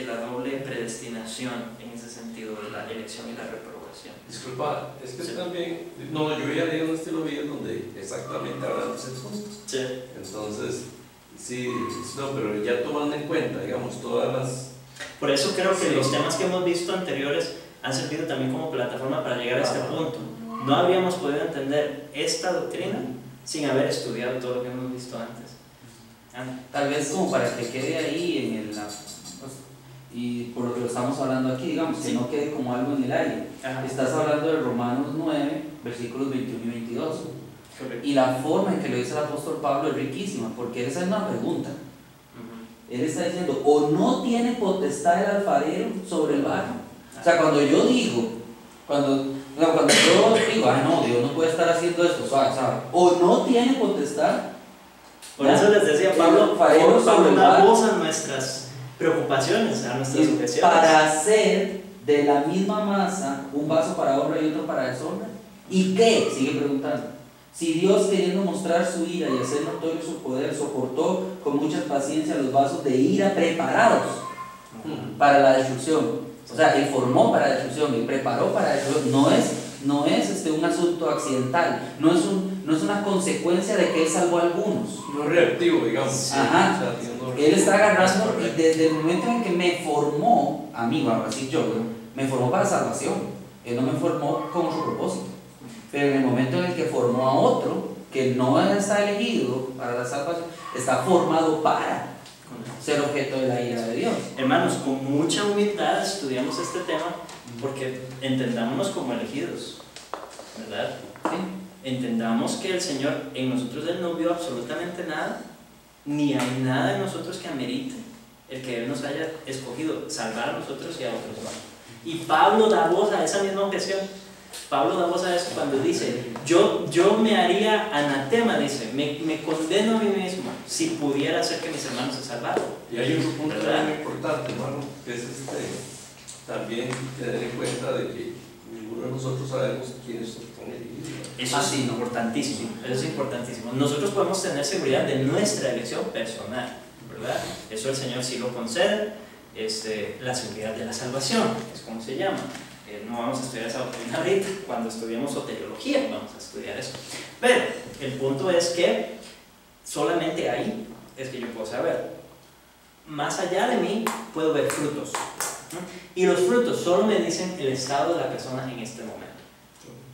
la doble predestinación, en ese sentido, de la elección y la reprobación. Disculpa, es que sí, también, no, yo había leído un estilo de vida donde exactamente hablan de ser justos. Sí. Entonces, sí, no, pero ya tomando en cuenta, digamos, todas las... Por eso creo que los temas que hemos visto anteriores han servido también como plataforma para llegar a este punto. No habríamos podido entender esta doctrina sin haber estudiado todo lo que hemos visto antes. Tal vez como para que quede ahí y por lo que lo estamos hablando aquí, digamos, que no quede como algo en el aire. Ajá. Estás hablando de Romanos 9, versículos 21 y 22. Correcto. Y la forma en que lo dice el apóstol Pablo es riquísima, porque esa es una pregunta. Él está diciendo, ¿o no tiene potestad el alfarero sobre el barro? O sea, cuando yo digo, cuando yo digo, ay no, Dios no puede estar haciendo esto, ¿sabes? O no tiene potestad. Por eso les decía Pablo, Pablo da voz a nuestras preocupaciones, a nuestras objeciones. Para hacer de la misma masa un vaso para honra y otro para deshonra. ¿Y qué? Sigue preguntando. Si Dios, queriendo mostrar su ira y hacer notorio su poder, soportó con mucha paciencia los vasos de ira preparados para la destrucción. O sea, Él formó para la destrucción, Él preparó para la destrucción. No es un asunto accidental, no es una consecuencia de que Él salvó a algunos. No reactivo, digamos. Ajá. O sea, no Él está agarrando, y desde el momento en que me formó, a mí, vamos a decir yo, me formó para salvación. Él no me formó con otro propósito. Pero en el momento en el que que no está elegido para la salvación, está formado para ser objeto de la ira de Dios. Hermanos, con mucha humildad estudiamos este tema porque entendámonos como elegidos, ¿verdad? ¿Sí? Entendamos que el Señor en nosotros Él no vio absolutamente nada, ni hay nada en nosotros que amerite el que Él nos haya escogido salvar a nosotros y a otros no. Y Pablo da voz a esa misma objeción. Pablo da voz a eso cuando dice, yo me haría anatema, dice, me condeno a mí mismo si pudiera hacer que mis hermanos se salvaran. Y hay otro punto ¿verdad? muy importante, hermano, que es también tener en cuenta de que ninguno de nosotros sabemos quiénes son elegidos. Eso es importantísimo, eso es importantísimo. Nosotros podemos tener seguridad de nuestra elección personal, ¿verdad? Eso el Señor sí lo concede, la seguridad de la salvación, es como se llama. No vamos a estudiar esa doctrina ahorita, cuando estudiamos soteriología vamos a estudiar eso. Pero el punto es que solamente ahí es que yo puedo saber. Más allá de mí puedo ver frutos, ¿no? Y los frutos solo me dicen el estado de la persona en este momento.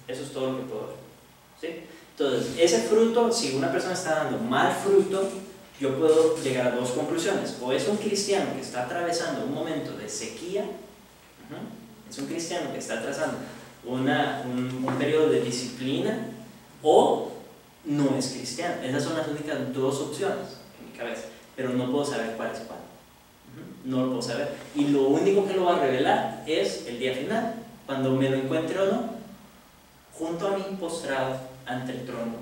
Eso es todo lo que puedo ver, ¿sí? Entonces, ese fruto, si una persona está dando mal fruto, yo puedo llegar a dos conclusiones. O es un cristiano que está atravesando un momento de sequía, es un cristiano que está atravesando un periodo de disciplina, o no es cristiano. Esas son las únicas dos opciones en mi cabeza, pero no puedo saber cuál es cuál. No lo puedo saber. Y lo único que lo va a revelar es el día final, cuando me lo encuentre o no, junto a mí postrado ante el trono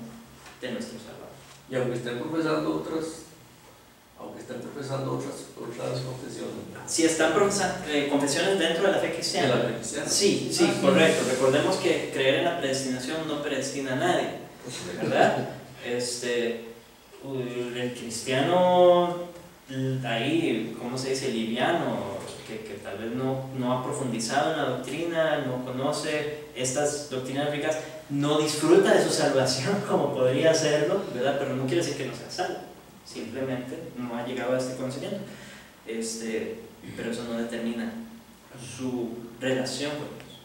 de nuestro Salvador. Y aunque estén profesando otras confesiones. Si están confesiones dentro de la fe cristiana. De la fe cristiana. Sí, correcto. Recordemos que creer en la predestinación no predestina a nadie, ¿verdad? El cristiano ahí, ¿cómo se dice? Liviano, que tal vez no ha profundizado en la doctrina, no conoce estas doctrinas bíblicas, no disfruta de su salvación como podría hacerlo, ¿verdad? Pero no quiere decir que no sea salvo, simplemente no ha llegado a este conocimiento, pero eso no determina su relación con Dios.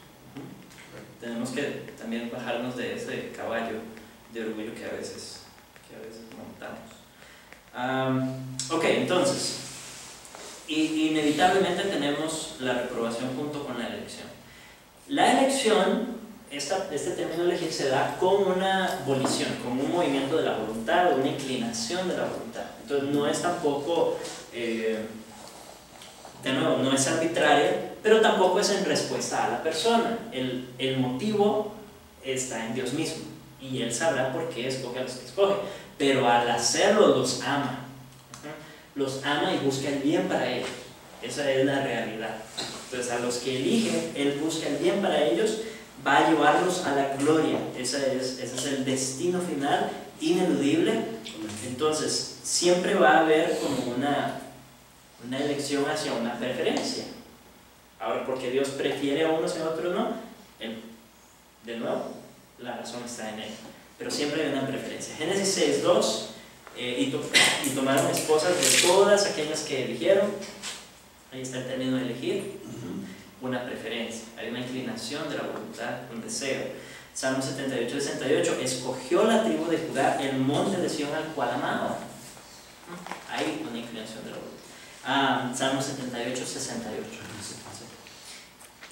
Tenemos que también bajarnos de ese caballo de orgullo que a veces montamos. Ok, entonces, inevitablemente tenemos la reprobación junto con la elección. La elección, este término elegir, se da como una volición, como un movimiento de la voluntad, una inclinación de la voluntad. Entonces no es tampoco, de nuevo, no es arbitraria, pero tampoco es en respuesta a la persona. El motivo está en Dios mismo, y Él sabrá por qué escoge a los que escoge. Pero al hacerlo los ama. Los ama y busca el bien para ellos. Esa es la realidad. Entonces a los que elige, Él busca el bien para ellos, va a llevarlos a la gloria. Ese es el destino final, ineludible. Entonces siempre va a haber como una elección hacia una preferencia. Ahora, porque Dios prefiere a unos y a otros no, de nuevo, la razón está en Él. Pero siempre hay una preferencia. Génesis 6:2, y tomaron esposas de todas aquellas que eligieron. Ahí está el término de elegir. Una preferencia, hay una inclinación de la voluntad, un deseo. Salmo 78:68, escogió la tribu de Judá el monte de Sión al cual amaba. Hay una inclinación de la voluntad. Salmo 78:68.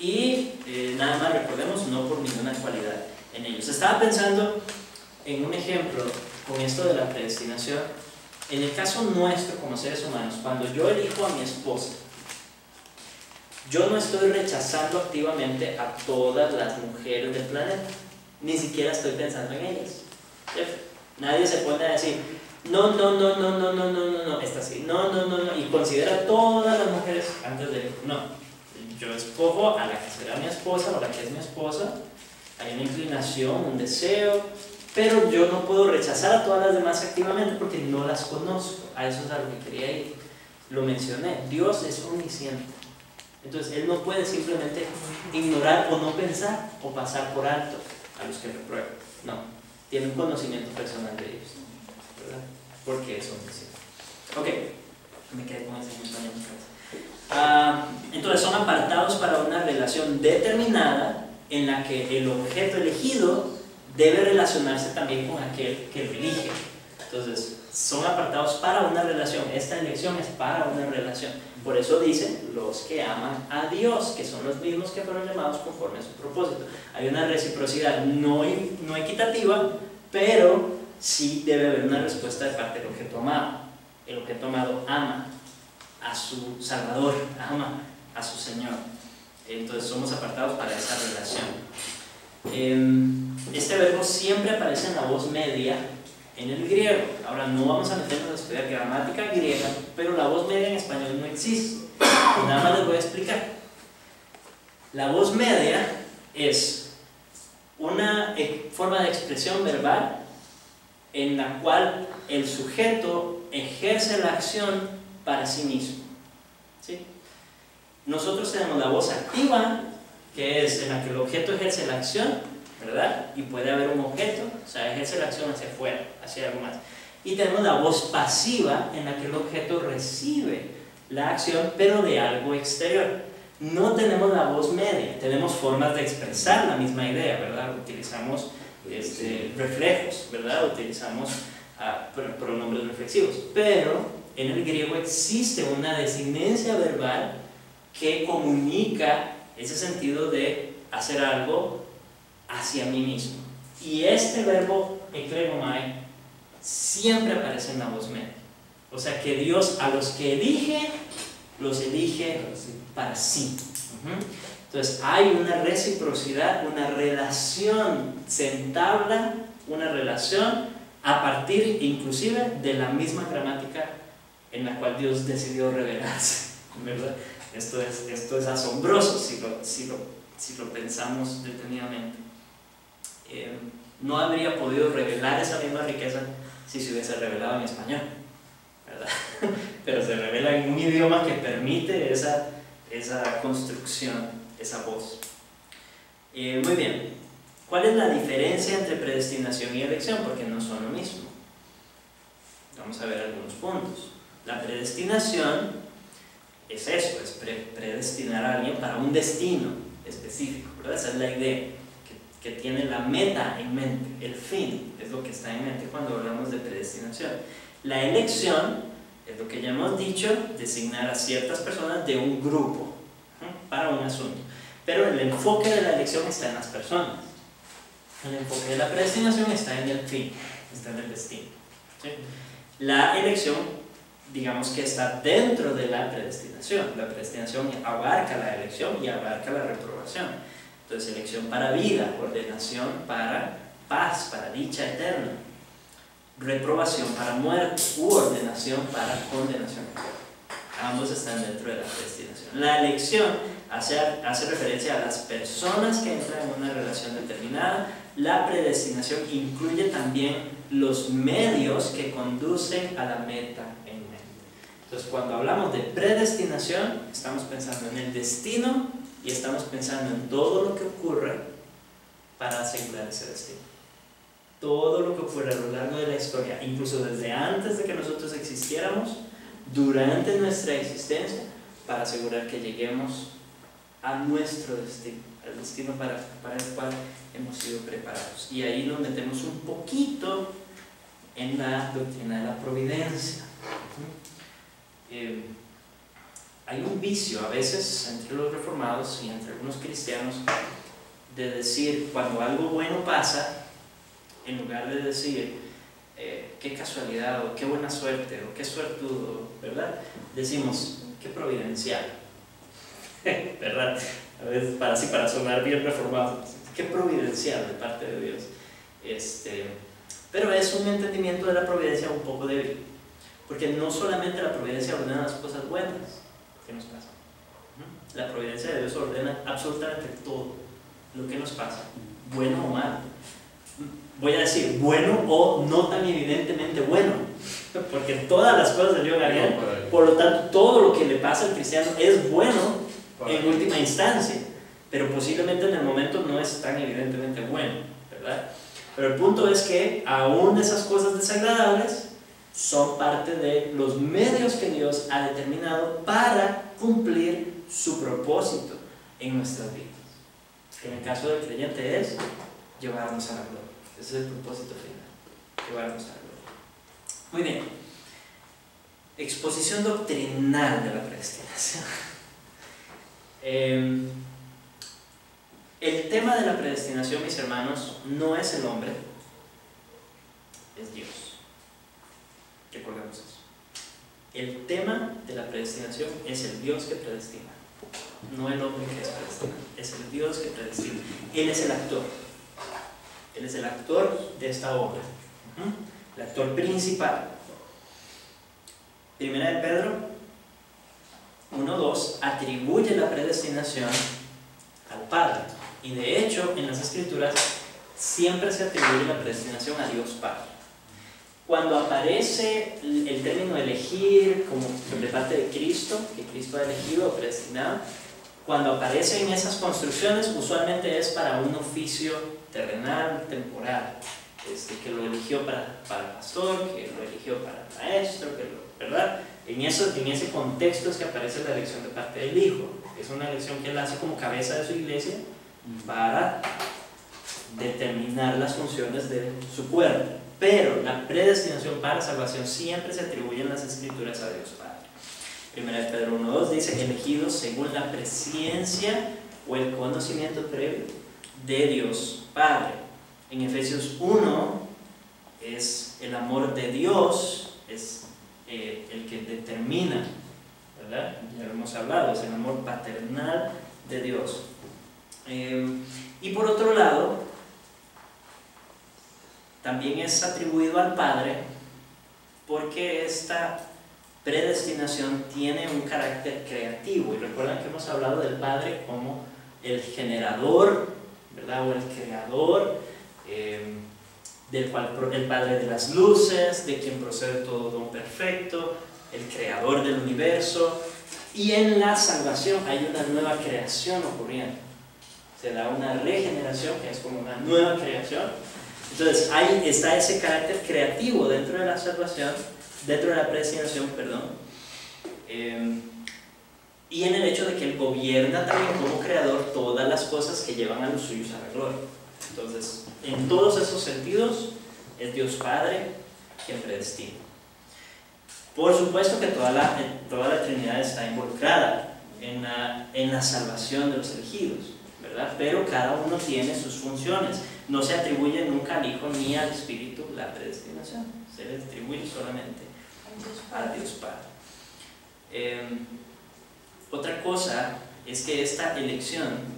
Y nada más recordemos, no por ninguna cualidad en ellos. Estaba pensando en un ejemplo con esto de la predestinación. En el caso nuestro como seres humanos, cuando yo elijo a mi esposa, yo no estoy rechazando activamente a todas las mujeres del planeta, ni siquiera estoy pensando en ellas, ¿cierto? Nadie se pone a decir no, esta sí, no, y considera a todas las mujeres antes de no. Yo escojo a la que será mi esposa o a la que es mi esposa. Hay una inclinación, un deseo, pero yo no puedo rechazar a todas las demás activamente porque no las conozco. A eso es a lo que quería ir. Lo mencioné, Dios es omnisciente. Entonces Él no puede simplemente ignorar o no pensar o pasar por alto a los que reprueban. No, tiene un conocimiento personal de ellos, ¿verdad? Porque es omnisciente. Ok, me quedé con ese punto en mi cabeza. Entonces son apartados para una relación determinada en la que el objeto elegido debe relacionarse también con aquel que lo elige. Entonces, son apartados para una relación. Esta elección es para una relación. Por eso dicen los que aman a Dios, que son los mismos que fueron llamados conforme a su propósito. Hay una reciprocidad no equitativa, pero sí debe haber una respuesta de parte del objeto amado. El objeto amado ama a su Salvador, ama a su Señor. Entonces somos apartados para esa relación. Este verbo siempre aparece en la voz media en el griego. Ahora no vamos a meternos a estudiar gramática griega, pero la voz media en español no existe. Y nada más les voy a explicar. La voz media es una forma de expresión verbal en la cual el sujeto ejerce la acción para sí mismo. ¿Sí? Nosotros tenemos la voz activa, que es en la que el objeto ejerce la acción, ¿verdad? Y puede haber un objeto, o sea, ejerce la acción hacia afuera, hacia algo más. Y tenemos la voz pasiva, en la que el objeto recibe la acción, pero de algo exterior. No tenemos la voz media, tenemos formas de expresar la misma idea, ¿verdad? Utilizamos reflejos, ¿verdad? Utilizamos pronombres reflexivos, pero en el griego existe una designencia verbal que comunica ese sentido de hacer algo hacia mí mismo. Y este verbo eklegomai siempre aparece en la voz media. O sea que Dios a los que elige, los elige para sí. Entonces hay una reciprocidad, una relación, se entabla una relación a partir inclusive de la misma gramática en la cual Dios decidió revelarse, ¿verdad? Esto es asombroso si lo pensamos detenidamente. No habría podido revelar esa misma riqueza si se hubiese revelado en español, ¿verdad? Pero se revela en un idioma que permite esa construcción, esa voz. Muy bien, ¿cuál es la diferencia entre predestinación y elección? Porque no son lo mismo. Vamos a ver algunos puntos. La predestinación es eso, es predestinar a alguien para un destino específico, ¿verdad? Esa es la idea, que tiene la meta en mente, el fin es lo que está en mente cuando hablamos de predestinación. La elección es lo que ya hemos dicho, designar a ciertas personas de un grupo para un asunto, pero el enfoque de la elección está en las personas. El enfoque de la predestinación está en el fin, está en el destino, ¿sí? La elección, digamos que está dentro de la predestinación. La predestinación abarca la elección y abarca la reprobación. Entonces, elección para vida, ordenación para paz, para dicha eterna. Reprobación para muerte u ordenación para condenación eterna. Ambos están dentro de la predestinación. La elección hace referencia a las personas que entran en una relación determinada. La predestinación incluye también los medios que conducen a la meta en mente. Entonces, cuando hablamos de predestinación, estamos pensando en el destino y estamos pensando en todo lo que ocurre para asegurar ese destino. Todo lo que ocurre a lo largo de la historia, incluso desde antes de que nosotros existiéramos, durante nuestra existencia, para asegurar que lleguemos a nuestro destino, al destino para el cual hemos sido preparados. Y ahí nos metemos un poquito en la doctrina de la providencia. Hay un vicio a veces entre los reformados y entre algunos cristianos de decir, cuando algo bueno pasa, en lugar de decir qué casualidad o qué buena suerte o qué suertudo, ¿verdad? Decimos, qué providencial, ¿verdad? A veces para sonar bien reformados, qué providencial de parte de Dios. Pero es un entendimiento de la providencia un poco débil, porque no solamente la providencia ordena las cosas buenas que nos pasan. La providencia de Dios ordena absolutamente todo lo que nos pasa, bueno o malo. Voy a decir bueno o no tan evidentemente bueno, porque todas las cosas de Dios harían, por lo tanto todo lo que le pasa al cristiano es bueno en última instancia, pero posiblemente en el momento no es tan evidentemente bueno, ¿verdad? Pero el punto es que aún esas cosas desagradables son parte de los medios que Dios ha determinado para cumplir su propósito en nuestras vidas, que en el caso del creyente es llevarnos a la gloria. Ese es el propósito final, llevarnos a la gloria. Muy bien. Exposición doctrinal de la predestinación. El tema de la predestinación, mis hermanos, no es el hombre, es Dios. Recordemos eso. El tema de la predestinación es el Dios que predestina, no el hombre que es predestinado, es el Dios que predestina. Él es el actor. Él es el actor de esta obra, el actor principal. Primera de Pedro 1:2 atribuye la predestinación al Padre. Y de hecho, en las Escrituras siempre se atribuye la predestinación a Dios Padre. Cuando aparece el término elegir como de parte de Cristo, que Cristo ha elegido o predestinado, cuando aparece en esas construcciones, usualmente es para un oficio terrenal, temporal, que lo eligió para pastor, que lo eligió para maestro, ¿verdad? En ese contexto es que aparece la elección de parte del Hijo. Es una elección que él hace como cabeza de su iglesia para determinar las funciones de su cuerpo. Pero la predestinación para salvación siempre se atribuye en las Escrituras a Dios Padre. Primera de Pedro 1:2 dice: elegidos según la presciencia o el conocimiento previo de Dios Padre. En Efesios 1 es el amor de Dios, es el que determina, ¿verdad? Ya lo hemos hablado, es el amor paternal de Dios. Y por otro lado, también es atribuido al Padre porque esta predestinación tiene un carácter creativo. Y recuerdan que hemos hablado del Padre como el generador, ¿verdad? O el creador, del cual el Padre de las luces, de quien procede todo don perfecto, el creador del universo. Y en la salvación hay una nueva creación ocurriendo. Se da una regeneración, que es como una nueva creación. Entonces ahí está ese carácter creativo dentro de la salvación, dentro de la predestinación, perdón, y en el hecho de que Él gobierna también como creador todas las cosas que llevan a los suyos a la gloria. Entonces, en todos esos sentidos, es Dios Padre quien predestina. Por supuesto que toda la Trinidad está involucrada en la salvación de los elegidos, ¿verdad? Pero cada uno tiene sus funciones. No se atribuye nunca al Hijo ni al Espíritu la predestinación, se le atribuye solamente a Dios Padre. Otra cosa es que esta elección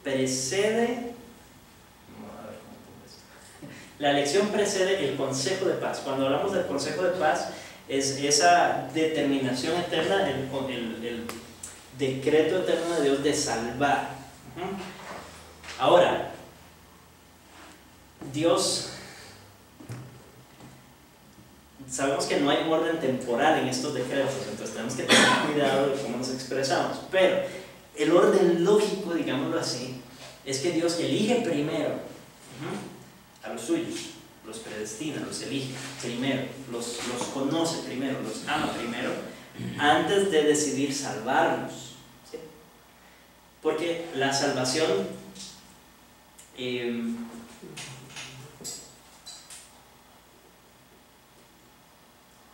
precede, la elección precede el consejo de paz. Cuando hablamos del consejo de paz, es esa determinación eterna, el decreto eterno de Dios de salvar. Ahora, Dios, sabemos que no hay un orden temporal en estos decretos, entonces tenemos que tener cuidado de cómo nos expresamos, pero el orden lógico, digámoslo así, es que Dios elige primero a los suyos, los predestina, los elige primero, los conoce primero, los ama primero, antes de decidir salvarlos, ¿sí? Porque la salvación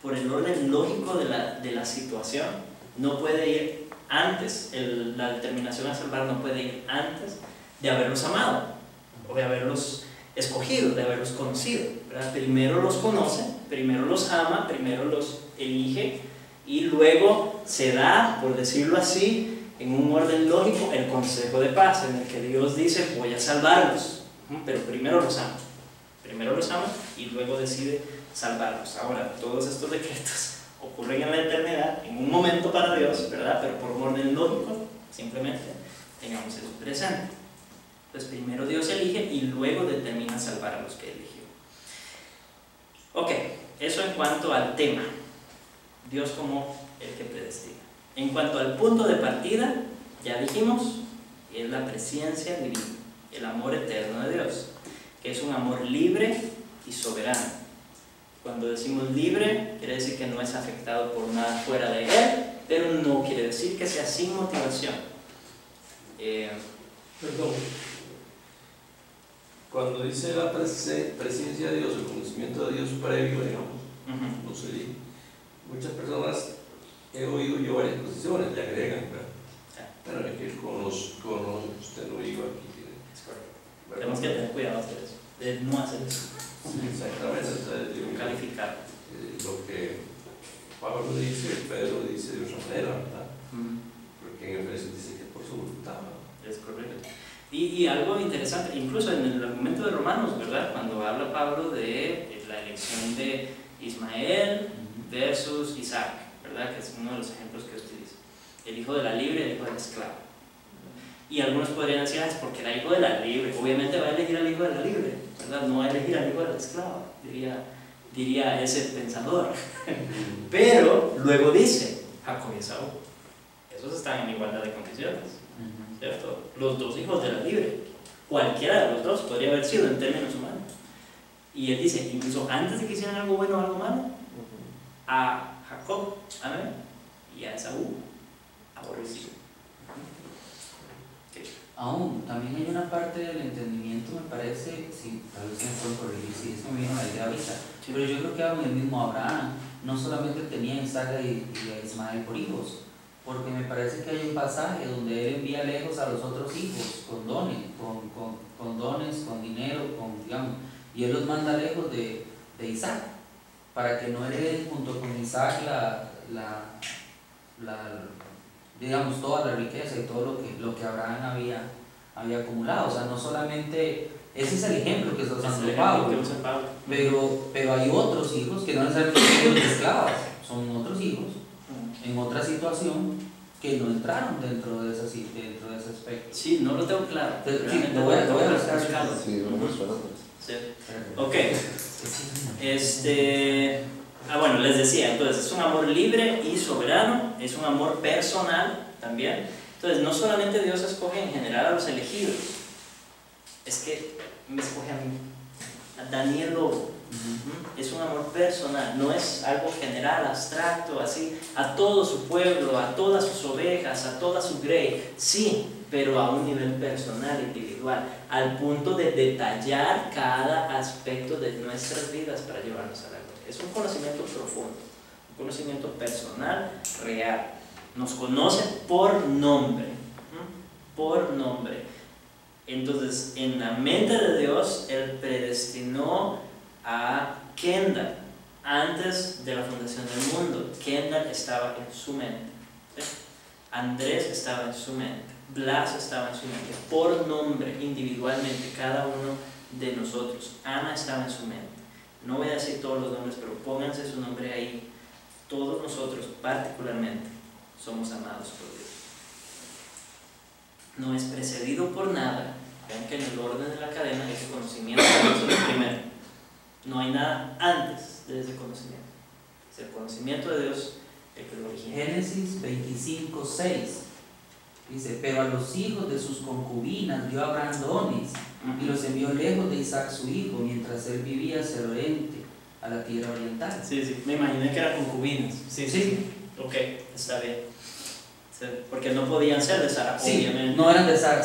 por el orden lógico de la situación no puede ir antes, la determinación a salvar no puede ir antes de haberlos amado o de haberlos escogido, de haberlos conocido, ¿verdad? Primero los conoce, primero los ama, primero los elige y luego se da, por decirlo así, en un orden lógico, el consejo de paz, en el que Dios dice: voy a salvarlos, pero primero los ama y luego decide salvarlos. Ahora, todos estos decretos ocurren en la eternidad, en un momento para Dios, ¿verdad? Pero por un orden lógico, simplemente tengamos eso presente. Pues primero Dios elige y luego determina salvar a los que eligió. Ok, eso en cuanto al tema, Dios como el que predestina. En cuanto al punto de partida, ya dijimos, es la presencia divina, el amor eterno de Dios, que es un amor libre y soberano. Cuando decimos libre, quiere decir que no es afectado por nada fuera de Él, pero no quiere decir que sea sin motivación. Perdón. cuando dice la presencia de Dios, el conocimiento de Dios previo, digamos, Ujú. no sé, muchas personas, he oído yo varias posiciones, le agregan, ¿verdad? Pero hay que ir con los, usted lo dijo aquí. Es correcto. Tenemos que tener cuidado de hacer eso, de no hacer eso, Sí, exactamente, entonces digo, calificar. lo que Pablo dice, Pedro dice de otra manera, ¿verdad? Porque en Efesios dice que por su voluntad. Es correcto. Y algo interesante, incluso en el argumento de Romanos, ¿verdad? Cuando habla Pablo de la elección de Ismael versus Isaac, ¿verdad? Que es uno de los ejemplos que utiliza. El hijo de la libre y el hijo del esclavo. Y algunos podrían decir, es porque era hijo de la libre. Obviamente va a elegir al hijo de la libre, ¿verdad? No va a elegir al hijo del esclavo, diría ese pensador. Pero luego dice, Jacob y Esaú. Esos están en igualdad de condiciones, ¿cierto? Los dos hijos de la libre. Cualquiera de los dos podría haber sido en términos humanos. Y él dice, incluso antes de que hicieran algo bueno o algo malo, a Jacob, amén, y a Esaú, aborreció. Aún, también hay una parte del entendimiento, me parece, sí, tal vez me pueden corregir, si eso me vino a la idea ahorita, pero yo creo que aún el mismo Abraham no solamente tenía a Isaac y a Ismael por hijos, porque me parece que hay un pasaje donde él envía lejos a los otros hijos con dones, con dinero, digamos, y él los manda lejos de Isaac, para que no hereden junto con Isaac digamos, toda la riqueza y todo lo que Abraham había acumulado. O sea, no solamente, ese es el ejemplo que está usando Pablo, pero hay otros hijos que no necesariamente son hijos de esclavos, son otros hijos en otra situación que no entraron dentro de ese aspecto. Sí, no lo tengo claro. Sí, lo voy a buscar. Sí, vamos a esperar. Sí. Ok. Bueno, les decía, entonces es un amor libre y soberano, es un amor personal también. Entonces, no solamente Dios escoge en general a los elegidos, es que me escoge a mí, a Daniel Lobo. Es un amor personal, no es algo general, abstracto, así, a todo su pueblo, a todas sus ovejas, a toda su grey, sí, pero a un nivel personal, individual, al punto de detallar cada aspecto de nuestras vidas para llevarnos a la gloria. Es un conocimiento profundo, un conocimiento personal, real. Nos conoce por nombre, por nombre. Entonces, en la mente de Dios, Él predestinó a Kendall antes de la fundación del mundo. Kendall estaba en su mente, ¿sí? Andrés estaba en su mente, Blas estaba en su mente, por nombre, individualmente, cada uno de nosotros. Ana estaba en su mente. No voy a decir todos los nombres, pero pónganse su nombre ahí. Todos nosotros, particularmente, somos amados por Dios. No es precedido por nada. Vean que en el orden de la cadena ese conocimiento es lo primero. No hay nada antes de ese conocimiento. Es el conocimiento de Dios el que lo origina. Génesis 25:6 dice, pero a los hijos de sus concubinas dio Abraham dones y los envió lejos de Isaac su hijo, mientras él vivía hacia el oriente, a la tierra oriental. Sí, me imaginé que eran concubinas. Sí. Ok, está bien. Sí, porque no podían ser de Sara, obviamente. No eran de Sara,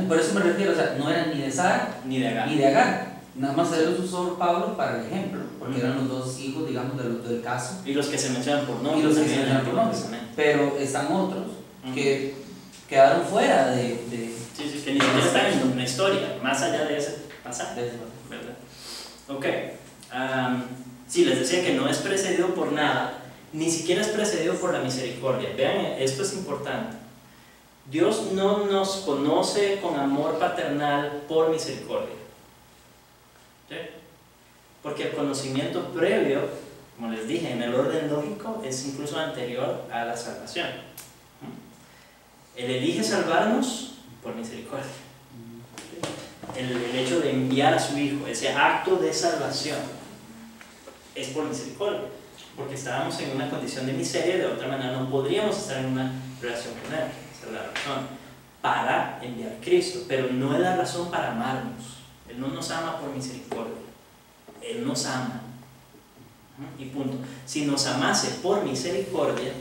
por eso me refiero, o sea, no eran ni de Sara ni de Agar. Nada más él los usó Pablo para el ejemplo, porque eran los dos hijos, digamos, del caso. Y los que se mencionan por nombre. Pero están otros que quedaron fuera de Sí, que ni siquiera están en una historia, más allá de ese pasaje, ¿verdad? Ok. Sí, les decía que no es precedido por nada, ni siquiera es precedido por la misericordia. Vean, esto es importante. Dios no nos conoce con amor paternal por misericordia. ¿Sí? Porque el conocimiento previo, como les dije, en el orden lógico, es incluso anterior a la salvación. Él elige salvarnos por misericordia. El hecho de enviar a su Hijo, ese acto de salvación, es por misericordia, porque estábamos en una condición de miseria, de otra manera no podríamos estar en una relación con Él. Esa es la razón para enviar a Cristo, pero no es la razón para amarnos. Él no nos ama por misericordia, Él nos ama, y punto. Si nos amase por misericordia,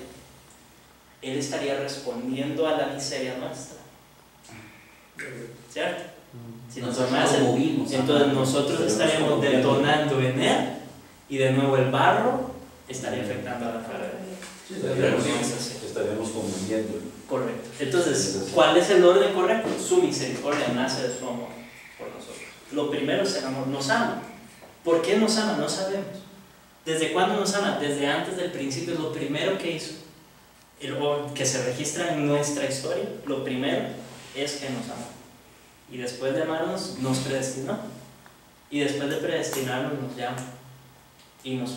Él estaría respondiendo a la miseria nuestra, ¿cierto? Si nos Nosotros amase, lo movimos, entonces ajá. nosotros estaríamos detonando en él, y de nuevo el barro estaría afectando a la pared. Estaríamos conmoviendo. Correcto. Entonces, ¿cuál es el orden correcto? Su misericordia nace de su amor por nosotros. Lo primero es el amor. Nos ama. ¿Por qué nos ama? No sabemos. ¿Desde cuándo nos ama? Desde antes del principio. Lo primero que hizo, o que se registra en nuestra historia, lo primero es que nos amó. Y después de amarnos, nos predestinó. Y después de predestinarnos, nos llama. Y nos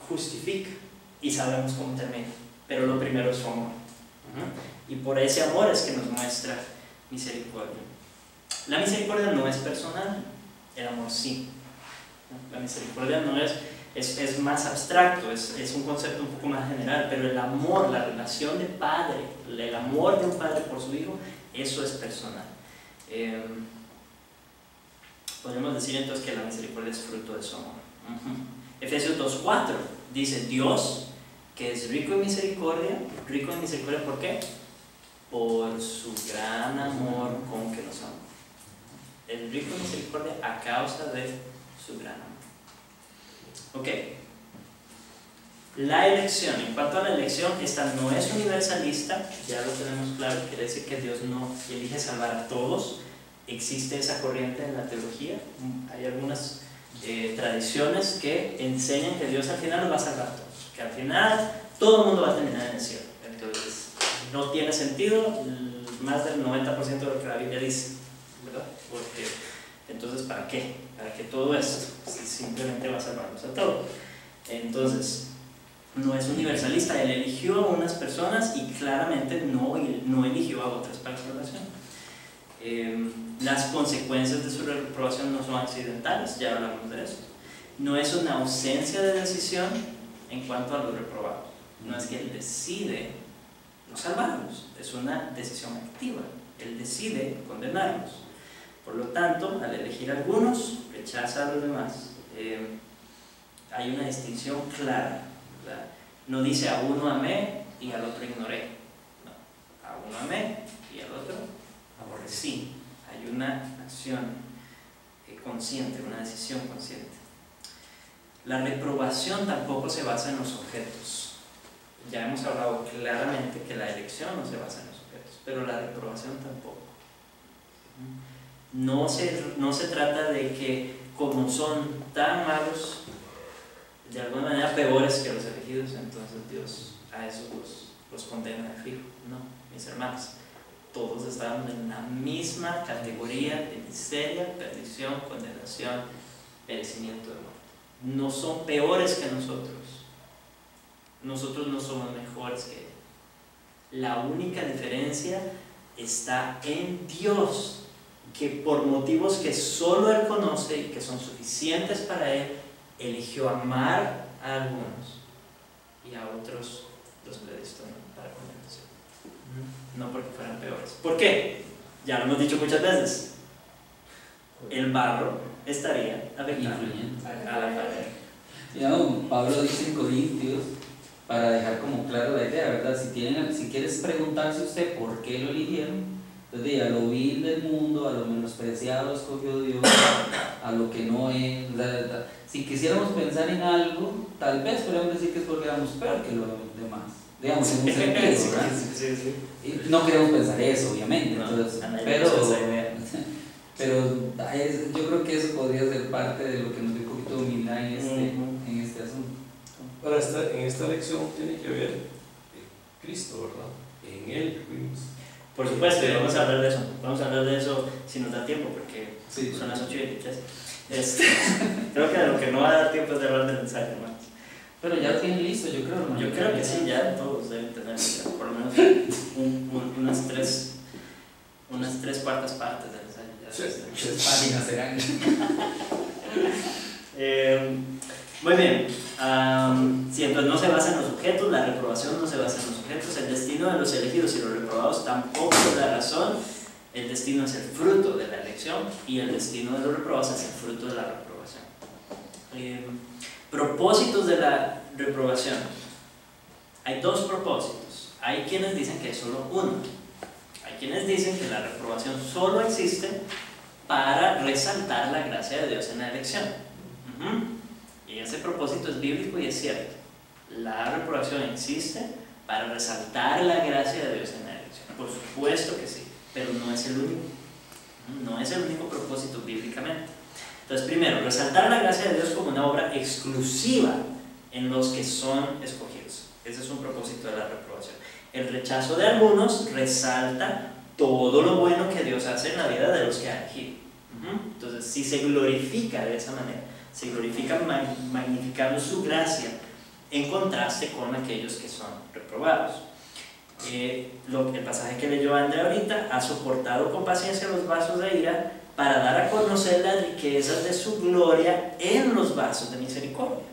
justifica. Y sabemos cómo termina. Pero lo primero es su amor. Y por ese amor es que nos muestra misericordia. La misericordia no es personal, el amor sí. La misericordia no es más abstracto, es un concepto un poco más general, pero el amor, la relación de padre, el amor de un padre por su hijo, eso es personal. Podemos decir entonces que la misericordia es fruto de su amor. Efesios 2:4 dice: Dios, que es rico en misericordia, ¿por qué? Por su gran amor con que nos ama. El rico en misericordia a causa de su gran amor. Ok. La elección, en cuanto a la elección, esta no es universalista, ya lo tenemos claro, quiere decir que Dios no elige salvar a todos. Existe esa corriente en la teología, hay algunas tradiciones que enseñan que Dios al final nos va a salvar a todos, que al final todo el mundo va a terminar en el cielo. Entonces, no tiene sentido más del 90% de lo que la Biblia dice, ¿verdad? Porque, entonces, ¿para qué? ¿Para qué todo esto? Si simplemente va a salvarnos a todos. Entonces, no es universalista, Él eligió a unas personas y claramente no eligió a otras para su salvación. Las consecuencias de su reprobación no son accidentales, ya hablamos de eso. No es una ausencia de decisión en cuanto a los reprobados. No es que Él decide no salvarlos, es una decisión activa. Él decide condenarlos. Por lo tanto, al elegir a algunos, rechaza a los demás. Hay una distinción clara, ¿verdad? No dice a uno amé y al otro ignoré. No, a uno amé y al otro aborrecí. Hay una acción consciente, una decisión consciente. La reprobación tampoco se basa en los objetos. Ya hemos hablado claramente que la elección no se basa en los objetos, pero la reprobación tampoco. No se trata de que como son tan malos, de alguna manera peores que los elegidos, entonces Dios a esos los condena de fijo. No, mis hermanos, todos estamos en la misma categoría de miseria, perdición, condenación, perecimiento de muerte. No son peores que nosotros. Nosotros no somos mejores que Él. La única diferencia está en Dios, que por motivos que solo Él conoce y que son suficientes para Él, eligió amar a algunos y a otros los predestinó para condenación. No porque fueran peores. ¿Por qué? Ya lo hemos dicho muchas veces. El barro estaría afectando a la pared. Ya, Pablo dice en Corintios, para dejar como claro la idea, ¿verdad? Si quieres preguntarse usted por qué lo eligieron, entonces a lo vil del mundo, a lo menospreciado escogió Dios, a lo que no es. Si quisiéramos pensar en algo, tal vez podríamos decir que es porque éramos peor que los demás, digamos, en un sentido, ¿verdad? Sí. Y no queremos pensar eso, obviamente, No, entonces, pero yo creo que eso podría ser parte de lo que nos dio un poquito de humildad en este asunto. Ahora, en esta lección tiene que ver Cristo, ¿verdad? En Él fuimos. Por supuesto, y vamos a hablar de eso. Vamos a hablar de eso si nos da tiempo, porque Sí. son las 8:23. Creo que lo que no va a dar tiempo es de hablar del ensayo, hermanos. Pero ya lo tienen listo, yo creo, hermano. Yo creo que sí, ya todos deben tener ya por lo menos unas tres cuartas partes del ensayo. Ya Sí. 3 páginas serán. Muy bien. Si entonces no se basa en los objetos, la reprobación no se basa en los objetos, el destino de los elegidos y los reprobados tampoco es la razón. El destino es el fruto de la elección y el destino de los reprobados es el fruto de la reprobación. Propósitos de la reprobación. Hay dos propósitos. Hay quienes dicen que es solo uno. Hay quienes dicen que la reprobación solo existe para resaltar la gracia de Dios en la elección. Y ese propósito es bíblico y es cierto. La reprobación existe para resaltar la gracia de Dios en la elección. Por supuesto que sí, pero no es el único. No es el único propósito bíblicamente. Entonces, primero, resaltar la gracia de Dios como una obra exclusiva en los que son escogidos. Ese es un propósito de la reprobación. El rechazo de algunos resalta todo lo bueno que Dios hace en la vida de los que ha elegido. Entonces, si se glorifica de esa manera, se glorifica magnificando su gracia en contraste con aquellos que son reprobados. El pasaje que leyó André ahorita: ha soportado con paciencia los vasos de ira para dar a conocer las riquezas de su gloria en los vasos de misericordia.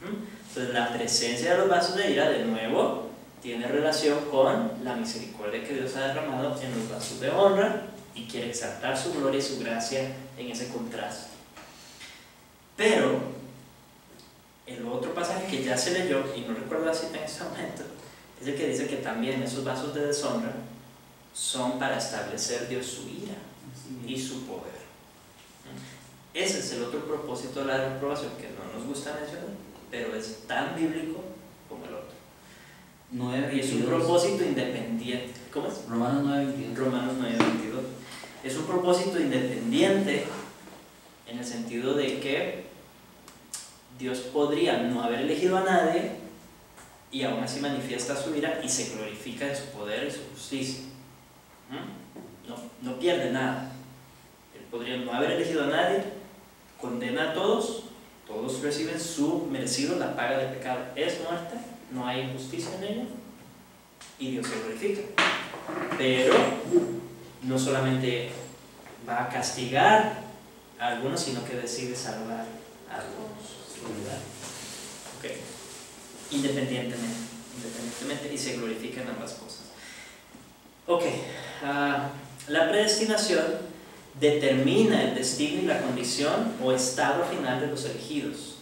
Entonces, la presencia de los vasos de ira, de nuevo, tiene relación con la misericordia que Dios ha derramado en los vasos de honra, y quiere exaltar su gloria y su gracia en ese contraste. Pero el otro pasaje que ya se leyó, y no recuerdo la cita en este momento, es el que dice que también esos vasos de deshonra son para establecer Dios su ira y su poder. Ese es el otro propósito de la reprobación, que no nos gusta mencionar, pero es tan bíblico como el otro. Y es un propósito independiente. ¿Cómo es? Romanos 9:22. Romanos 9:22. Es un propósito independiente en el sentido de que Dios podría no haber elegido a nadie y aún así manifiesta su ira y se glorifica en su poder y su justicia. No pierde nada. Él podría no haber elegido a nadie, condena a todos, todos reciben su merecido, la paga del pecado es muerte, no hay injusticia en ello, y Dios se glorifica. Pero no solamente va a castigar a algunos, sino que decide salvar a algunos. Okay. Independientemente, y se glorifica en ambas cosas. La predestinación determina el destino y la condición o estado final de los elegidos,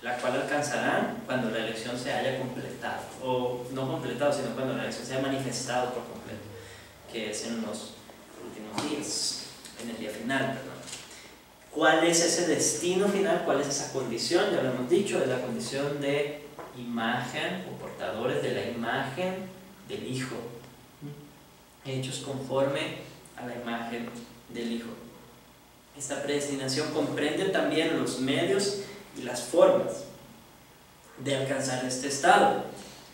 la cual alcanzarán cuando la elección se haya completado, o no completado, sino cuando la elección se haya manifestado por completo, que es en los últimos días, en el día final, perdón. ¿Cuál es ese destino final? ¿Cuál es esa condición? Ya lo hemos dicho, es la condición de imagen o portadores de la imagen del Hijo, hechos conforme a la imagen del Hijo. Esta predestinación comprende también los medios y las formas de alcanzar este estado.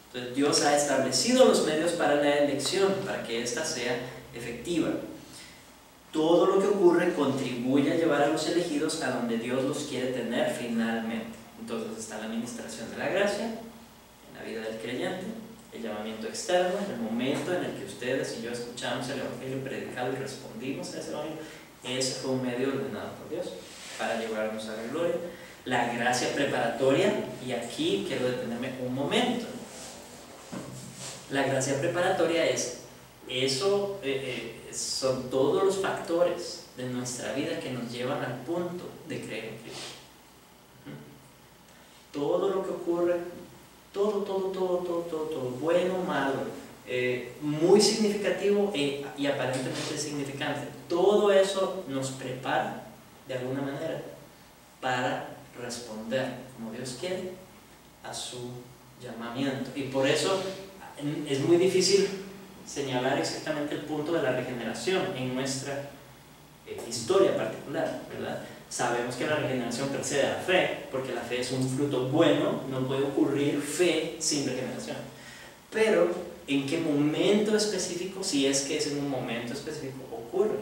Entonces, Dios ha establecido los medios para la elección, para que ésta sea efectiva. Todo lo que ocurre contribuye a llevar a los elegidos a donde Dios los quiere tener finalmente. Entonces está la administración de la gracia en la vida del creyente, el llamamiento externo, en el momento en el que ustedes y yo escuchamos el Evangelio predicado y respondimos a ese Evangelio. Ese fue un medio ordenado por Dios para llevarnos a la gloria. La gracia preparatoria, y aquí quiero detenerme un momento. La gracia preparatoria son todos los factores de nuestra vida que nos llevan al punto de creer en Cristo. Todo lo que ocurre, todo, bueno o malo, muy significativo y aparentemente insignificante, todo eso nos prepara de alguna manera para responder como Dios quiere a su llamamiento. Y por eso es muy difícil señalar exactamente el punto de la regeneración en nuestra historia particular, ¿verdad? Sabemos que la regeneración precede a la fe, porque la fe es un fruto bueno, no puede ocurrir fe sin regeneración. Pero, ¿en qué momento específico, si es que es en un momento específico, ocurre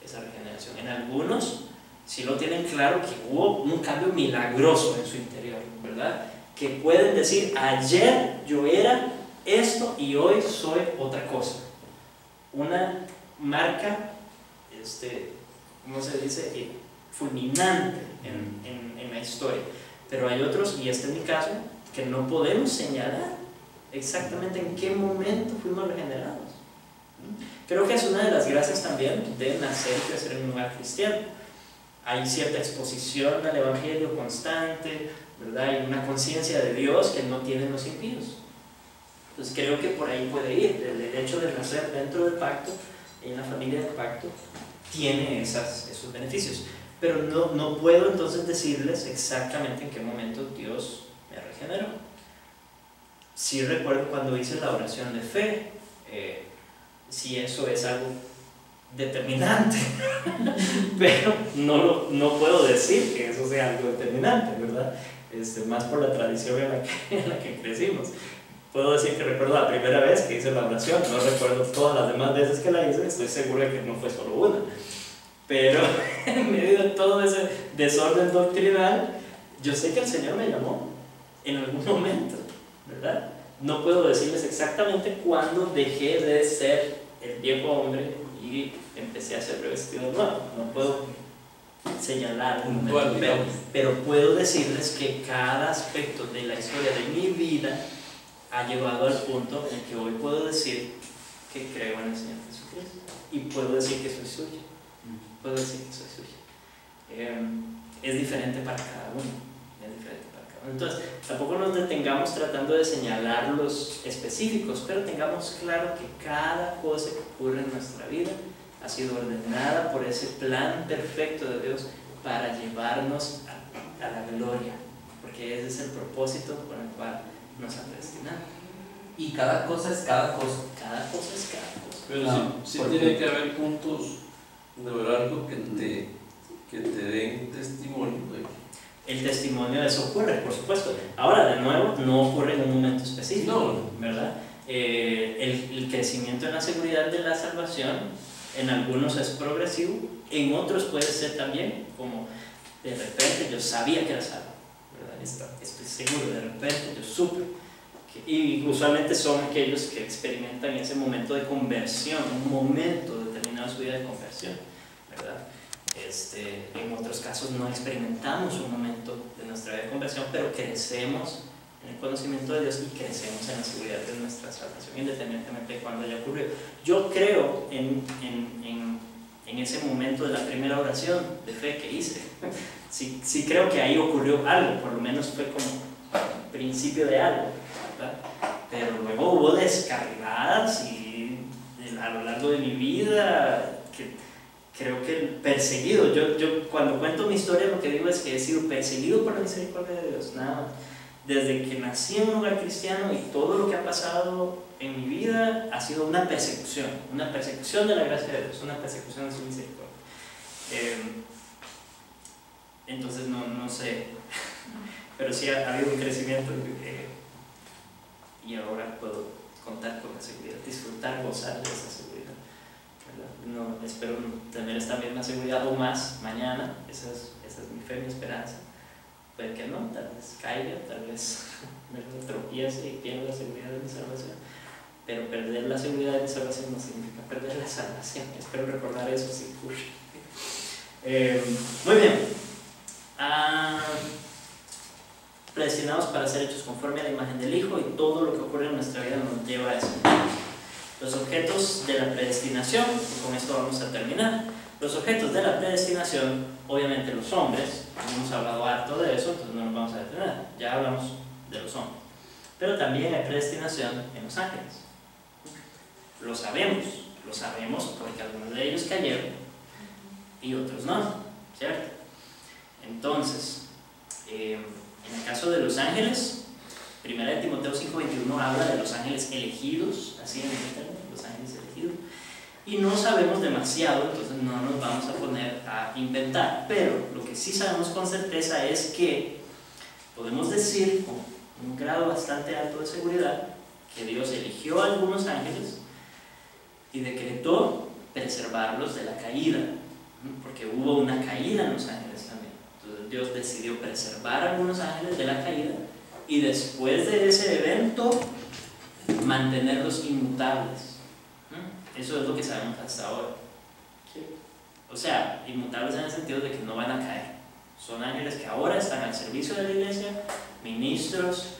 esa regeneración? En algunos sí lo tienen claro, que hubo un cambio milagroso en su interior, ¿verdad? Que pueden decir: ayer yo era esto y hoy soy otra cosa. Una marca, ¿cómo se dice? Fulminante en la historia. Pero hay otros, y este es mi caso, que no podemos señalar exactamente en qué momento fuimos regenerados. Creo que es una de las gracias también de nacer y crecer en un lugar cristiano. Hay cierta exposición al Evangelio constante, ¿verdad? Hay una conciencia de Dios que no tienen los impíos. Entonces creo que por ahí puede ir el hecho de nacer dentro del pacto, en la familia del pacto, tiene esos beneficios. Pero no puedo entonces decirles exactamente en qué momento Dios me regeneró. Sí recuerdo cuando hice la oración de fe, si eso es algo determinante, pero no puedo decir que eso sea algo determinante, ¿verdad? Más por la tradición en la que crecimos. Puedo decir que recuerdo la primera vez que hice la oración, no recuerdo todas las demás veces que la hice, estoy seguro de que no fue solo una. Pero en medio de todo ese desorden doctrinal, yo sé que el Señor me llamó en algún momento, ¿verdad? No puedo decirles exactamente cuándo dejé de ser el viejo hombre y empecé a ser revestido de nuevo. No puedo señalar un momento, pero puedo decirles que cada aspecto de la historia de mi vida ha llevado al punto en que hoy puedo decir que creo en el Señor Jesucristo y puedo decir que soy suyo. Puedo decir que soy suya. Es diferente para cada uno. Es diferente para cada uno. Entonces, tampoco nos detengamos tratando de señalar los específicos, pero tengamos claro que cada cosa que ocurre en nuestra vida ha sido ordenada por ese plan perfecto de Dios para llevarnos a la gloria, porque ese es el propósito con el cual nos ha destinado. Y cada cosa es cada cosa. Cada cosa es cada cosa. Pero sí tiene que haber puntos de algo que te den testimonio de que el testimonio de eso ocurre, por supuesto. Ahora, de nuevo, no ocurre en un momento específico, ¿verdad? El crecimiento en la seguridad de la salvación, en algunos es progresivo, en otros puede ser también como de repente yo sabía que era salvo, ¿verdad? Estoy seguro, de repente yo supe. Y usualmente son aquellos que experimentan ese momento de conversión, un momento determinado en su vida de conversión, ¿verdad? En otros casos no experimentamos un momento de nuestra vida de conversión, pero crecemos en el conocimiento de Dios y crecemos en la seguridad de nuestra salvación, independientemente de cuándo haya ocurrido. Yo creo en ese momento de la primera oración de fe que hice. Sí creo que ahí ocurrió algo, por lo menos fue como principio de algo, ¿verdad? Pero luego hubo descargadas y a lo largo de mi vida creo que perseguido. Yo cuando cuento mi historia lo que digo es que he sido perseguido por la misericordia de Dios, nada más. Desde que nací en un lugar cristiano y todo lo que ha pasado en mi vida ha sido una persecución de la gracia de Dios, una persecución de su misericordia. Entonces no sé, pero sí ha habido un crecimiento y ahora puedo contar con la seguridad, disfrutar, gozar de esa seguridad, ¿verdad? No, espero tener esta misma seguridad o más mañana. Esa es mi fe, mi esperanza. Puede que no, tal vez caiga, tal vez me tropiece y pierda la seguridad de mi salvación, pero perder la seguridad de mi salvación no significa perder la salvación. Espero recordar eso sin push. Muy bien. Predestinados para ser hechos conforme a la imagen del Hijo, y todo lo que ocurre en nuestra vida nos lleva a eso. Los objetos de la predestinación, y con esto vamos a terminar. Los objetos de la predestinación, obviamente los hombres, hemos hablado harto de eso, entonces no nos vamos a detener, ya hablamos de los hombres. Pero también hay predestinación en los ángeles. Lo sabemos porque algunos de ellos cayeron y otros no, ¿cierto? Entonces, en el caso de los ángeles, 1 Timoteo 5:21 habla de los ángeles elegidos, así en el término, los ángeles elegidos. Y no sabemos demasiado, entonces no nos vamos a poner a inventar, pero lo que sí sabemos con certeza es que podemos decir con un grado bastante alto de seguridad que Dios eligió a algunos ángeles y decretó preservarlos de la caída, porque hubo una caída en los ángeles también. Entonces Dios decidió preservar a algunos ángeles de la caída y después de ese evento mantenerlos inmutables. Eso es lo que sabemos hasta ahora. ¿Sí? O sea, inmutables en el sentido de que no van a caer. Son ángeles que ahora están al servicio de la iglesia, ministros,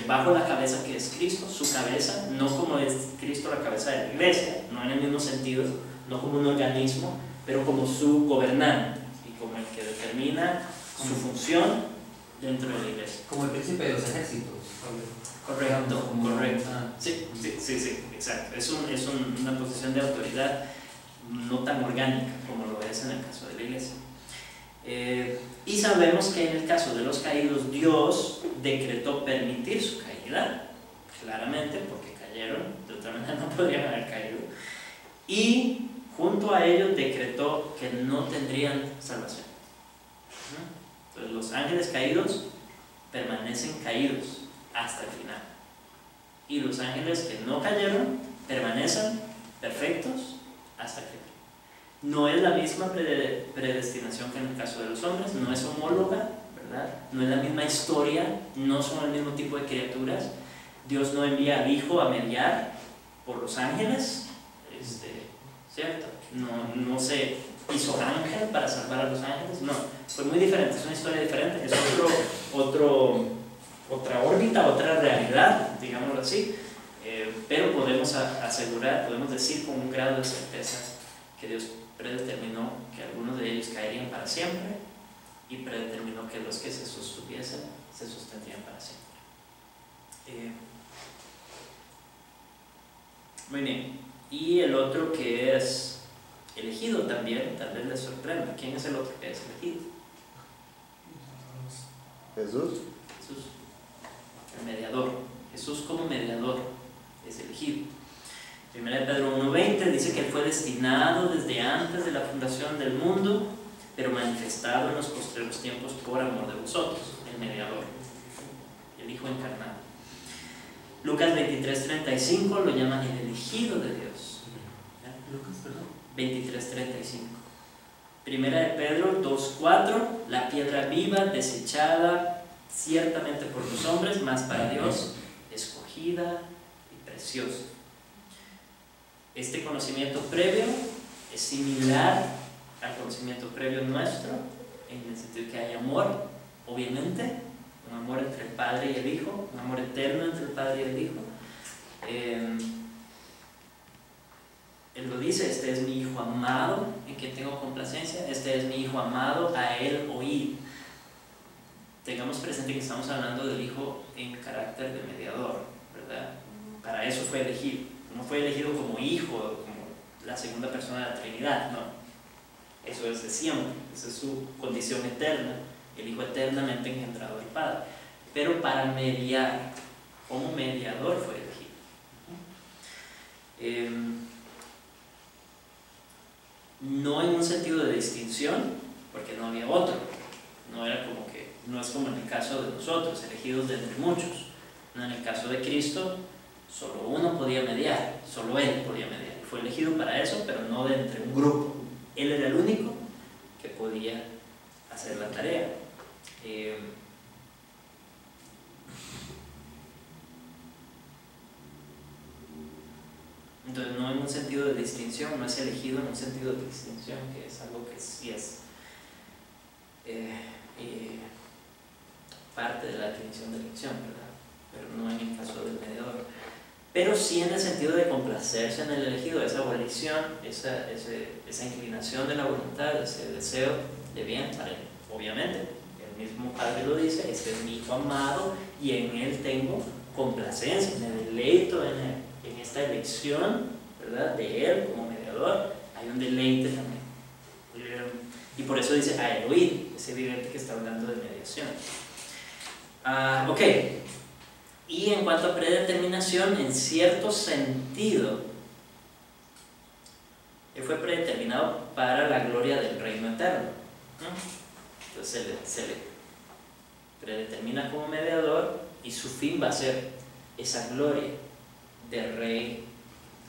bajo la cabeza que es Cristo, su cabeza, no como es Cristo la cabeza de la iglesia, no en el mismo sentido, no como un organismo, pero como su gobernante y como el que determina su función dentro de la iglesia. Como el príncipe de los ejércitos. Correcto. Sí, exacto. Es una posición de autoridad no tan orgánica como lo es en el caso de la iglesia. Y sabemos que en el caso de los caídos Dios decretó permitir su caída, claramente, porque cayeron, de otra manera no podrían haber caído, y junto a ello decretó que no tendrían salvación. Entonces los ángeles caídos permanecen caídos hasta el final, y los ángeles que no cayeron permanecen perfectos hasta el final. No es la misma predestinación que en el caso de los hombres, no es homóloga, ¿verdad? No es la misma historia, no son el mismo tipo de criaturas. Dios no envía al Hijo a mediar por los ángeles, ¿cierto? No se hizo ángel para salvar a los ángeles, no, fue muy diferente, es una historia diferente, es otra órbita, otra realidad, digámoslo así, pero podemos asegurar, podemos decir con un grado de certeza que Dios predeterminó que algunos de ellos caerían para siempre y predeterminó que los que se sostuviesen se sostendrían para siempre. Muy bien, y el otro que es elegido también, tal vez les sorprenda. ¿Quién es el otro que es elegido? Jesús. Jesús, el mediador. Jesús como mediador es elegido. 1 Pedro 1:20 dice que Él fue destinado desde antes de la fundación del mundo, pero manifestado en los postreros tiempos por amor de vosotros, el mediador, el Hijo encarnado. Lucas 23:35 lo llaman el elegido de Dios. Lucas, perdón. 23:35. 1 Pedro 2:4, la piedra viva, desechada ciertamente por los hombres, mas para Dios escogida y preciosa. Este conocimiento previo es similar al conocimiento previo nuestro, en el sentido que hay amor, obviamente, un amor entre el Padre y el Hijo, un amor eterno entre el Padre y el Hijo. Él lo dice, este es mi Hijo amado, en quien tengo complacencia, este es mi Hijo amado, a Él oíd. Tengamos presente que estamos hablando del Hijo en carácter de mediador, ¿verdad? Para eso fue elegido. No fue elegido como hijo, como la segunda persona de la Trinidad, no. Eso es de siempre, esa es su condición eterna, el Hijo eternamente engendrado del Padre. Pero para mediar, como mediador fue elegido. No en un sentido de distinción, porque no había otro. No era como que, no es como en el caso de nosotros, elegidos de entre muchos. No, en el caso de Cristo, solo uno podía mediar, solo Él podía mediar. Fue elegido para eso, pero no de entre un grupo. Él era el único que podía hacer la tarea. Entonces, no en un sentido de distinción, no es elegido en un sentido de distinción, que es algo que sí es parte de la definición de elección, ¿verdad? Pero no en el caso del mediador. Pero sí en el sentido de complacerse en el elegido, esa volición, esa inclinación de la voluntad, ese deseo de bien para él. Obviamente, el mismo Padre lo dice, este es mi Hijo amado y en Él tengo complacencia, me deleito en esta elección, ¿verdad? De Él como mediador, hay un deleite también. Y por eso dice a Elohim, es evidente que está hablando de mediación. Ok. Y en cuanto a predeterminación, en cierto sentido, Él fue predeterminado para la gloria del reino eterno, ¿no? Entonces se le predetermina como mediador y su fin va a ser esa gloria del rey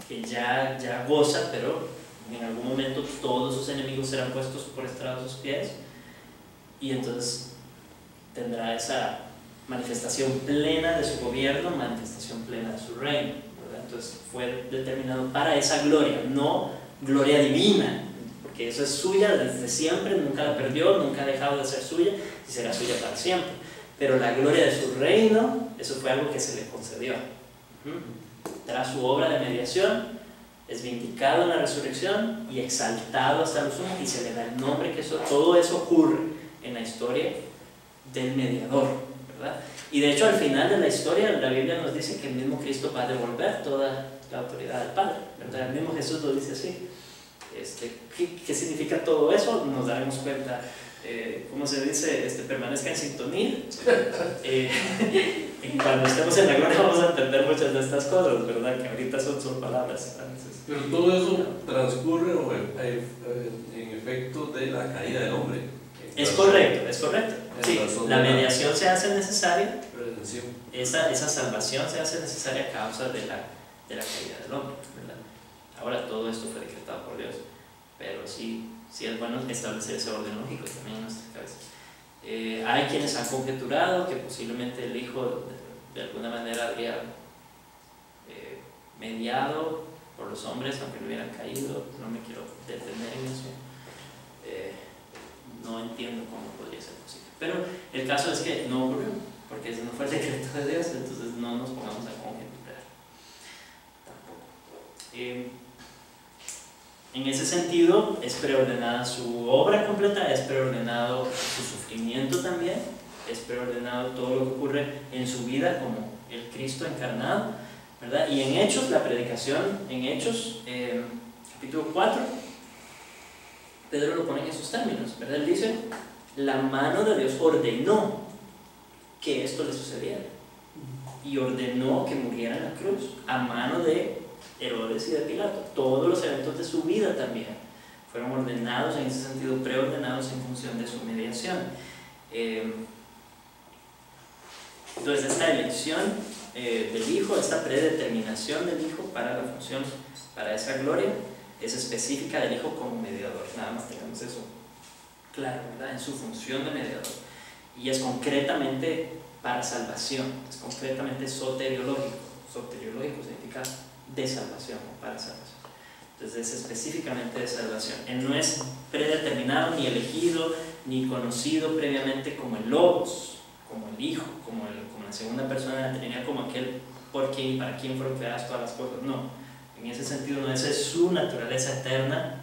que ya goza, pero en algún momento todos sus enemigos serán puestos por estrado de sus pies y entonces tendrá esa manifestación plena de su gobierno, manifestación plena de su reino, ¿verdad? Entonces fue determinado para esa gloria, no gloria divina, porque eso es suya desde siempre, nunca la perdió, nunca ha dejado de ser suya y será suya para siempre. Pero la gloria de su reino, eso fue algo que se le concedió. Tras su obra de mediación, es vindicado en la resurrección y exaltado hasta los sumos y se le da el nombre que todo eso ocurre en la historia del mediador, ¿verdad? Y de hecho al final de la historia la Biblia nos dice que el mismo Cristo va a devolver toda la autoridad al Padre, ¿verdad? El mismo Jesús lo dice así. ¿Qué significa todo eso? Nos daremos cuenta, ¿cómo se dice? Permanezca en sintonía. Y cuando estemos en la gloria vamos a entender muchas de estas cosas, ¿verdad? Que ahorita son palabras. Pero todo eso transcurre en efecto de la caída del hombre. Es correcto. Sí, la mediación se hace necesaria. Esa salvación se hace necesaria a causa de la caída del hombre, ¿verdad? Ahora todo esto fue decretado por Dios, pero sí es bueno establecer ese orden lógico también en nuestra cabeza. Hay quienes han conjeturado que posiblemente el Hijo de alguna manera habría mediado por los hombres, aunque no hubieran caído. No me quiero detener en eso. No entiendo cómo podría ser posible. Pero el caso es que no ocurrió, porque ese no fue el decreto de Dios, entonces no nos pongamos a conjeturar tampoco. En ese sentido, es preordenada su obra completa, es preordenado su sufrimiento también, es preordenado todo lo que ocurre en su vida como el Cristo encarnado, ¿verdad? Y en Hechos, la predicación en Hechos, capítulo 4, Pedro lo pone en esos términos, ¿verdad? Él dice, la mano de Dios ordenó que esto le sucediera y ordenó que muriera en la cruz a mano de Herodes y de Pilato. Todos los eventos de su vida también fueron ordenados, en ese sentido preordenados en función de su mediación. Entonces esta elección del Hijo, esta predeterminación del Hijo para la función, para esa gloria, es específica del Hijo como mediador. Nada más tengamos eso claro, ¿verdad? En su función de mediador. Y es concretamente para salvación, es concretamente soteriológico. Soteriológico significa de salvación o para salvación. Entonces es específicamente de salvación. Él no es predeterminado, ni elegido, ni conocido previamente como el Logos, como el Hijo, como la segunda persona de la Trinidad, como aquel por quien y para quien fueron creadas todas las cosas. No, en ese sentido no, esa es su naturaleza eterna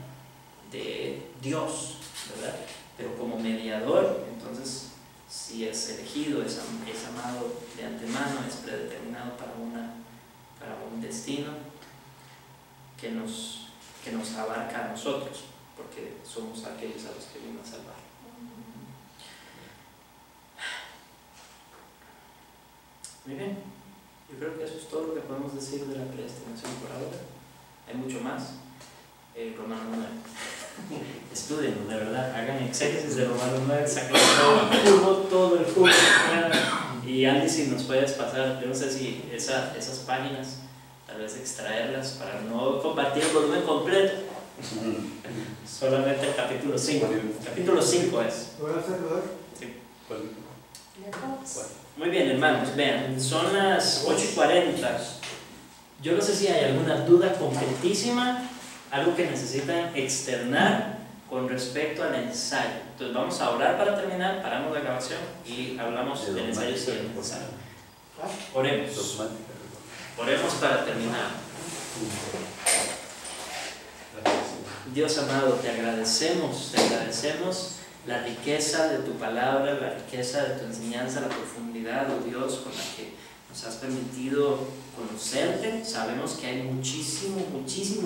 de Dios, ¿verdad? Pero como mediador, entonces si es elegido, es amado de antemano, es predeterminado para un destino que nos abarca a nosotros, porque somos aquellos a los que vino a salvar. Muy bien, yo creo que eso es todo lo que podemos decir de la predestinación por ahora. Hay mucho más. Romanos 9. Estudien, de verdad, hagan exégesis de Romanos 9, saquen todo el jugo. Y Andy, si nos puedes pasar, yo no sé si esas páginas, tal vez extraerlas para no compartir el volumen completo, solamente el capítulo 5. Capítulo 5 es. ¿Lo van a hacer, Rodolfo? Sí. Muy bien, hermanos, vean, son las 8:40. Yo no sé si hay alguna duda concretísima, algo que necesitan externar con respecto al ensayo. Entonces vamos a orar para terminar, paramos la grabación y hablamos del ensayo siguiente. Oremos para terminar. Dios amado, te agradecemos la riqueza de tu palabra, la riqueza de tu enseñanza, la profundidad, oh Dios, con la que nos has permitido conocerte. Sabemos que hay muchísimo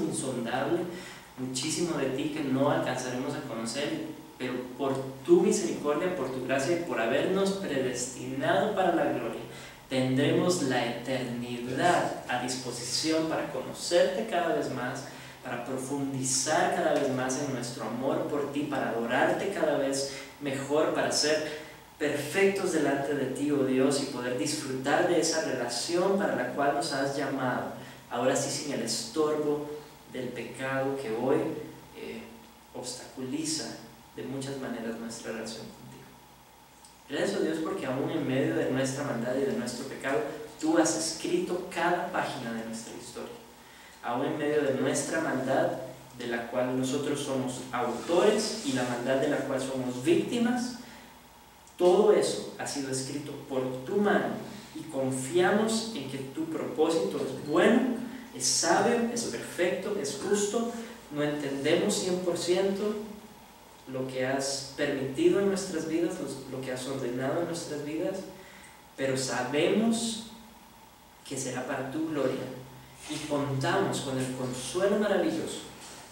insondable, muchísimo de ti que no alcanzaremos a conocer, pero por tu misericordia, por tu gracia y por habernos predestinado para la gloria, tendremos la eternidad a disposición para conocerte cada vez más, para profundizar cada vez más en nuestro amor por ti, para adorarte cada vez mejor, para ser perfectos delante de ti, oh Dios, y poder disfrutar de esa relación para la cual nos has llamado, ahora sí sin el estorbo del pecado que hoy obstaculiza de muchas maneras nuestra relación contigo. Gracias, oh Dios, porque aún en medio de nuestra maldad y de nuestro pecado, tú has escrito cada página de nuestra historia. Aún en medio de nuestra maldad, de la cual nosotros somos autores y la maldad de la cual somos víctimas, todo eso ha sido escrito por tu mano y confiamos en que tu propósito es bueno, es sabio, es perfecto, es justo. No entendemos 100% lo que has permitido en nuestras vidas, lo que has ordenado en nuestras vidas, pero sabemos que será para tu gloria y contamos con el consuelo maravilloso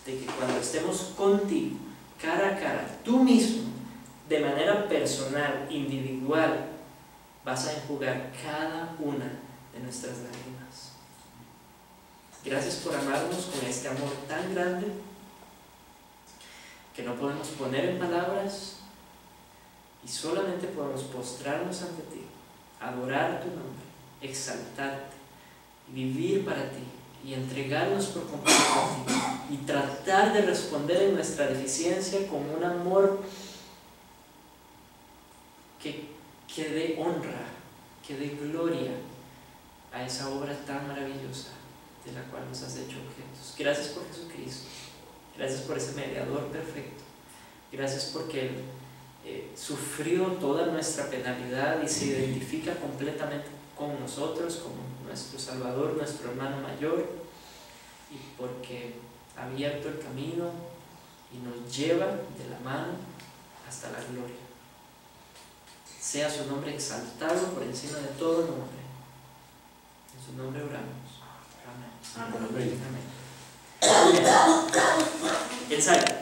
de que cuando estemos contigo, cara a cara, tú mismo, de manera personal, individual, vas a enjugar cada una de nuestras lágrimas. Gracias por amarnos con este amor tan grande que no podemos poner en palabras y solamente podemos postrarnos ante ti, adorar tu nombre, exaltarte, vivir para ti y entregarnos por completo a ti y tratar de responder en nuestra deficiencia con un amor que dé honra, que dé gloria a esa obra tan maravillosa de la cual nos has hecho objetos. Gracias por Jesucristo, gracias por ese mediador perfecto, gracias porque Él sufrió toda nuestra penalidad y se identifica completamente con nosotros como nuestro Salvador, nuestro hermano mayor, y porque ha abierto el camino y nos lleva de la mano hasta la gloria. Sea su nombre exaltado por encima de todo nombre. En su nombre oramos. Amén. Amén. Amén. Ensayo.